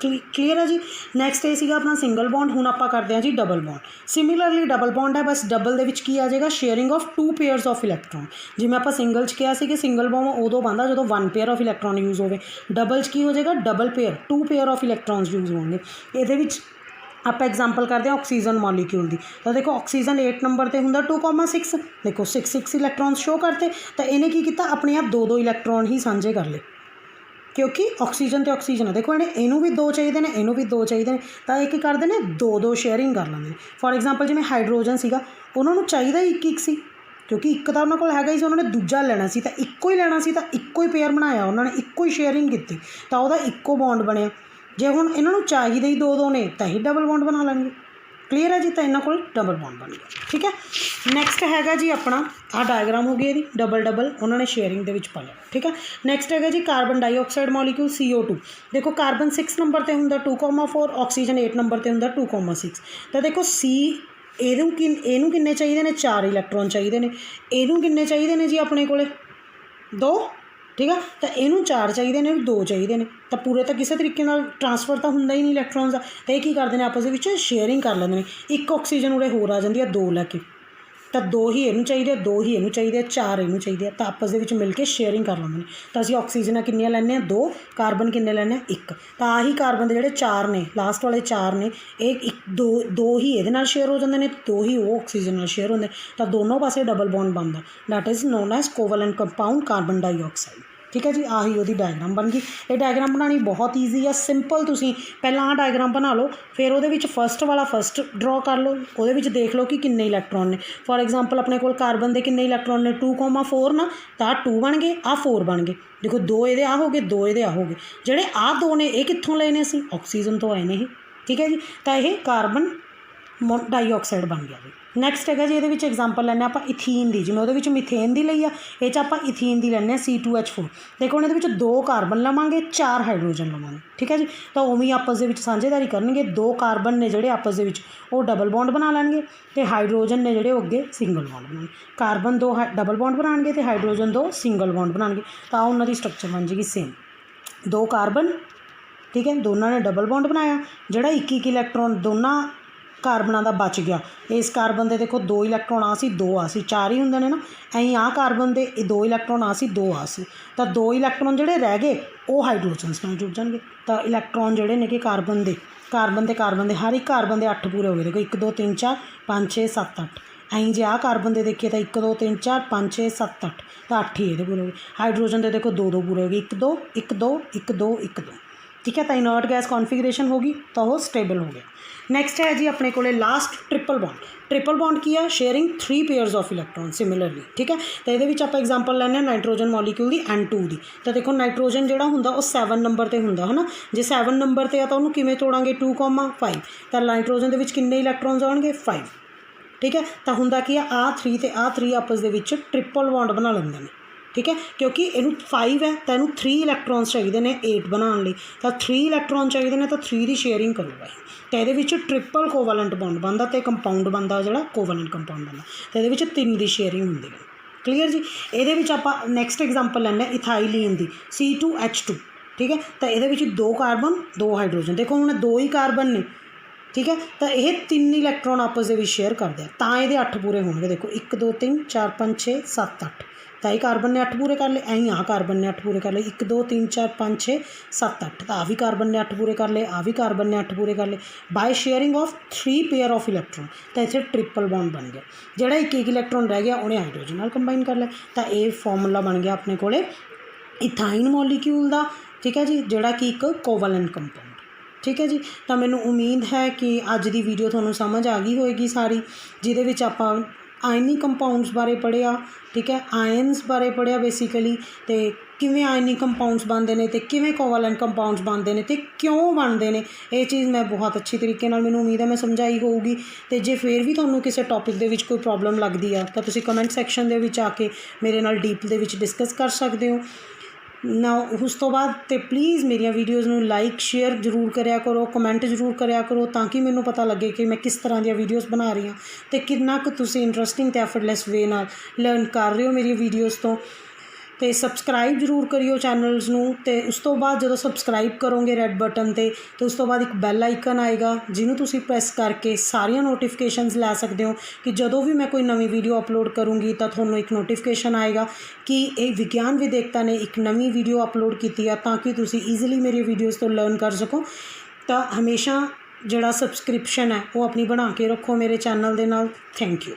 क्लीयर है जी। नैक्सट ये सीगा अपना सिंगल बॉन्ड। हुण आपां करते हैं जी double bond. Similarly double bond है, बस डबल दे विच की आ जाएगा sharing of 2 pairs of electron. जिवें आपां सिंगल च कहा सी कि सिंगल बॉन्ड उदों बनता जो 1 पेयर ऑफ इलैक्ट्रॉन यूज़ होवे, डबल च की हो जाएगा double pair 2 pair of electrons use होंगे। ये आप एग्जाम्पल करते हैं ऑक्सीजन मॉलीक्यूल की। तो देखो ऑक्सीजन 8 नंबर पर होंगे 2,6, देखो 6 इलैक्ट्रॉन्स शो करते, तो इन्हें की किया अपने आप 2 इलैक्ट्रॉन ही सांझे कर ले, क्योंकि ऑक्सीजन तो ऑक्सीजन है। देखो इन्हों भी 2 चाहिए ने, इन्हों भी 2 चाहिए, तो ये करते हैं 2 शेयरिंग कर लेंगे। फॉर एग्जाम्पल जिवें हाइड्रोजन सीगा उन्होंने चाहिए 1 सी, क्योंकि एक तो उन्होंने कोल हैगा ही सी, उन्होंने दूजा लेना सी, तो इक्को ही लेना सी, तो इक्को ही पेयर बनाया उन्होंने, इक्को ही शेयरिंग की, तो वह इक्को बॉन्ड बनया। जे हुण इन्हों चाहिए ही 2 ने तो ही डबल बॉन्ड बना लेंगे। क्लीयर है जी। तो इन्हों को डबल बॉन्ड बन गया। ठीक है। नैक्सट हैगा जी अपना आ डायग्राम हो गई जी डबल उन्होंने शेयरिंग के पा लिया। ठीक है। नैक्सट हैगा जी कार्बन डाइऑक्साइड मॉलीक्यूल CO2। देखो कार्बन 6 नंबर पर होंगे 2,4, ऑक्सीजन 8 नंबर पर होंगे 2,6। तो देखो इनू किन्ने चाहिए ने 4 इलैक्ट्रॉन चाहिए ने, इनू किन्ने चाहिए ने जी अपने को 2। ठीक है। तो इनू 4 चाहिए ने, 2 चाहिए ने, तो पूरे तो किसी तरीके ट्रांसफर तो होंगे ही नहीं इलैक्ट्रॉन्स का। तो ये करते हैं आपस में शेयरिंग कर लेंगे। एक ऑक्सीजन उरे होर आ जाती है 2 लैके, तो 2 ही इनू चाहिए, 2 ही इनू चाहिए, 4 इनू चाहिए, तो आपस में मिल के शेयरिंग कर लेंगे। तो असीं ऑक्सीजन किन्नियां लैंदे 2, कार्बन किन्ने लैंदे 1। तो आही कार्बन के जोड़े 4 ने, लास्ट वाले 4 ने, एक 2 ही ये शेयर हो जाते हैं, 2 ही वो ऑक्सीजन शेयर होंगे, तो दोनों पासे डबल बॉन्ड बनता। That is known as covalent compound carbon dioxide. ठीक है जी। आही वो डायग्राम बन गई। ये डायग्राम बनानी बहुत ईजी है, सिंपल। तुसीं पहला आ डायग्राम बना लो, फिर वो फस्ट वाला फस्ट ड्रॉ कर लो, वो देख लो कि किन्ने इलैक्ट्रॉन ने। फॉर एग्जाम्पल अपने को कार्बन के किन्ने इलैक्ट्रॉन ने 2,4 ना, तो आ 2 बन गए, आ 4 बन गए। देखो 2 ये आ हो गए, 2 ये आ हो गए। जोड़े आ 2 ने ये कित्थों लेने सी, ऑक्सीजन तो आए ने ही। ठीक है जी। तो यह कार्बन डाईऑक्साइड बन गया। नैक्सट है जी ये एग्जाम्पल लैने आप इथीन की, जिवें वो मिथेन की लई आ, ये आप इथीन की लैने C2H4। देखो हम ये 2 कार्बन लवांगे 4 हाइड्रोजन लवांगे, ठीक है जी। तो उवें आपस के साझेदारी करनगे, 2 कार्बन ने जोड़े आपस के डबल बॉन्ड बना लैणगे तो हाइड्रोजन ने जोड़े अगे सिंगल बॉन्ड बनाएंगे। कार्बन 2 डबल बॉन्ड बनाएंगे तो हाइड्रोजन 2 सिंगल बॉन्ड बनाएंगे, तो उन्होंने स्ट्रक्चर बन जाएगी सेम। 2 कार्बन, ठीक है, दोनों ने डबल बॉन्ड बनाया, जोड़ा 1 इलैक्ट्रॉन दोनों कार्बना का बच गया। इस कार्बन के देखो 2 इलैक्ट्रॉन आ सी, 2 आ सी, 4 ही होंगे ने ना। ऐं आ कार्बन के 2 इलैक्ट्रॉन आ सी, 2 आ सी, तो 2 इलैक्ट्रॉन जोड़े रह गए वो हाइड्रोजनस नाल जुड़ जाएंगे। तो इलैक्ट्रॉन जोड़े ने कि कार्बन के हर एक कार्बन के 8 पूरे हो गए। देखो 1 2 3 4 5 6 7 8। ऐं जे आ कार्बन के देखिए तो 1 2 3 4 5 6 7 8, तो 8 ही ये पूरे हो गए। हाइड्रोजन के देखो 2 2 पूरे हो गए, 1 2 1 2 1 2 1 2, ठीक है। तो इनर्ट गैस कॉन्फिगरेशन होगी तो वह स्टेबल हो गया। नैक्सट है जी अपने को last triple bond. Triple bond की है sharing 3 pairs of electron similarly, ठीक है। तो ये आप एग्जाम्पल लैने नाइट्रोजन मॉलीक्यूल की N2 की। तो देखो नाइट्रोजन जोड़ा होंगे वो 7 नंबर पर होंगे, है ना। जो 7 नंबर पर है तो उन्होंने किमें तोड़ांगे 2,5। तो नाइट्रोजन के किन्ने इलैक्ट्रॉन्स आउणगे 5, ठीक है। तो होंदा की आ 3 तो आ 3 आपस के ट्रिपल बॉन्ड बना लेंगे हैं, ठीक है। क्योंकि इनू 5 है तो इनू 3 इलैक्ट्रॉन्स चाहिए ने 8 बनाने लई, तो 3 इलैक्ट्रॉन चाहिए ने तो 3 की शेयरिंग करूँगा। तो ये ट्रिपल कोवलेंट बॉन्ड बनता तो कंपाउंड बनता जो कोवलेंट कंपाउंड बनता, तो ये 3 की शेयरिंग होंगी है। क्लीयर जी। ये आप नैक्सट एग्जाम्पल लैने इथाइलीन की C2H2, ठीक है। तो ये 2 कार्बन 2 हाइड्रोजन, देखो हमने 2 ही कार्बन ने, ठीक है। तो यह 3 इलैक्ट्रॉन आपस के शेयर करते हैं, तो ये 8 पूरे होंगे। देखो 1 2 3 4 5 6 7 8, तो ये कार्बन ने 8 पूरे कर ले, ऐं आ कार्बन ने 8 पूरे कर ले, 1 2 3 4 5 6 7 8, तो आ भी कार्बन ने 8 पूरे कर ले, आ भी कार्बन ने 8 पूरे कर ले by sharing of 3 pair of electron. तो इतने ट्रिपल बॉन्ड बन गया। जोड़ा 1 इलैक्ट्रॉन रह गया उन्हें हाइड्रोजन नाल कंबाइन कर लिया, तो ये फॉर्मूला बन गया अपने को इथाइन मॉलीक्यूल का, ठीक है जी, जोड़ा कि एक कोवलेंट कंपाउंड, ठीक है जी। तो मैनू उम्मीद है कि अज की वीडियो थोनों समझ आ गई होएगी सारी, जिहदे आप आयनिक कंपाउंड्स बारे पढ़िया, ठीक है, आयन्स बारे पढ़िया बेसिकली, तो किवें आयनिक कंपाउंड्स बनते हैं तो किवें कोवलेंट कंपाउंड्स बनते हैं तो क्यों बनते हैं, ये चीज़ मैं बहुत अच्छी तरीके नाल मैनूं उम्मीद है मैं समझाई होगी। तो जे फिर भी तुहानूं किसी टॉपिक दे विच कोई प्रॉब्लम लगती है तो तुसीं कमेंट सैक्शन दे विच आके मेरे नाल डीप दे विच डिस्कस कर सकते हो ना। उस तो बाद तो प्लीज़ मेरिया वीडियोज़ नूं लाइक शेयर जरूर कराया करो, कमेंट जरूर कराया करो, ताकि मैनूं पता लगे कि मैं किस तरह दी वीडियोज़ बना रही हाँ तो कितना कुछ तुसीं इंटरस्टिंग तो एफर्टलैस वे नाल लर्न कर रहे हो मेरी वीडियोज़ तो सबसक्राइब जरूर करियो चैनल्स नूं। ते उस तो बाद जो सबसक्राइब करोगे रैड बटन तो उस तो बाद एक बैल आइकन आएगा जिन्हों तुसीं प्रेस करके सारिया नोटिफिकेशनस लै सकते हो कि जदों भी मैं कोई नवी वीडियो अपलोड करूँगी तो थोनों एक नोटिफिकेशन आएगा कि एक विज्ञान विदेकता ने एक नवी वीडियो अपलोड की है, ताकि तुसीं ईजिली मेरी वीडियोज़ तो लर्न कर सको। तो हमेशा जोड़ा सबसक्रिप्शन है वो अपनी बना के रखो मेरे चैनल दे नाल। Thank you.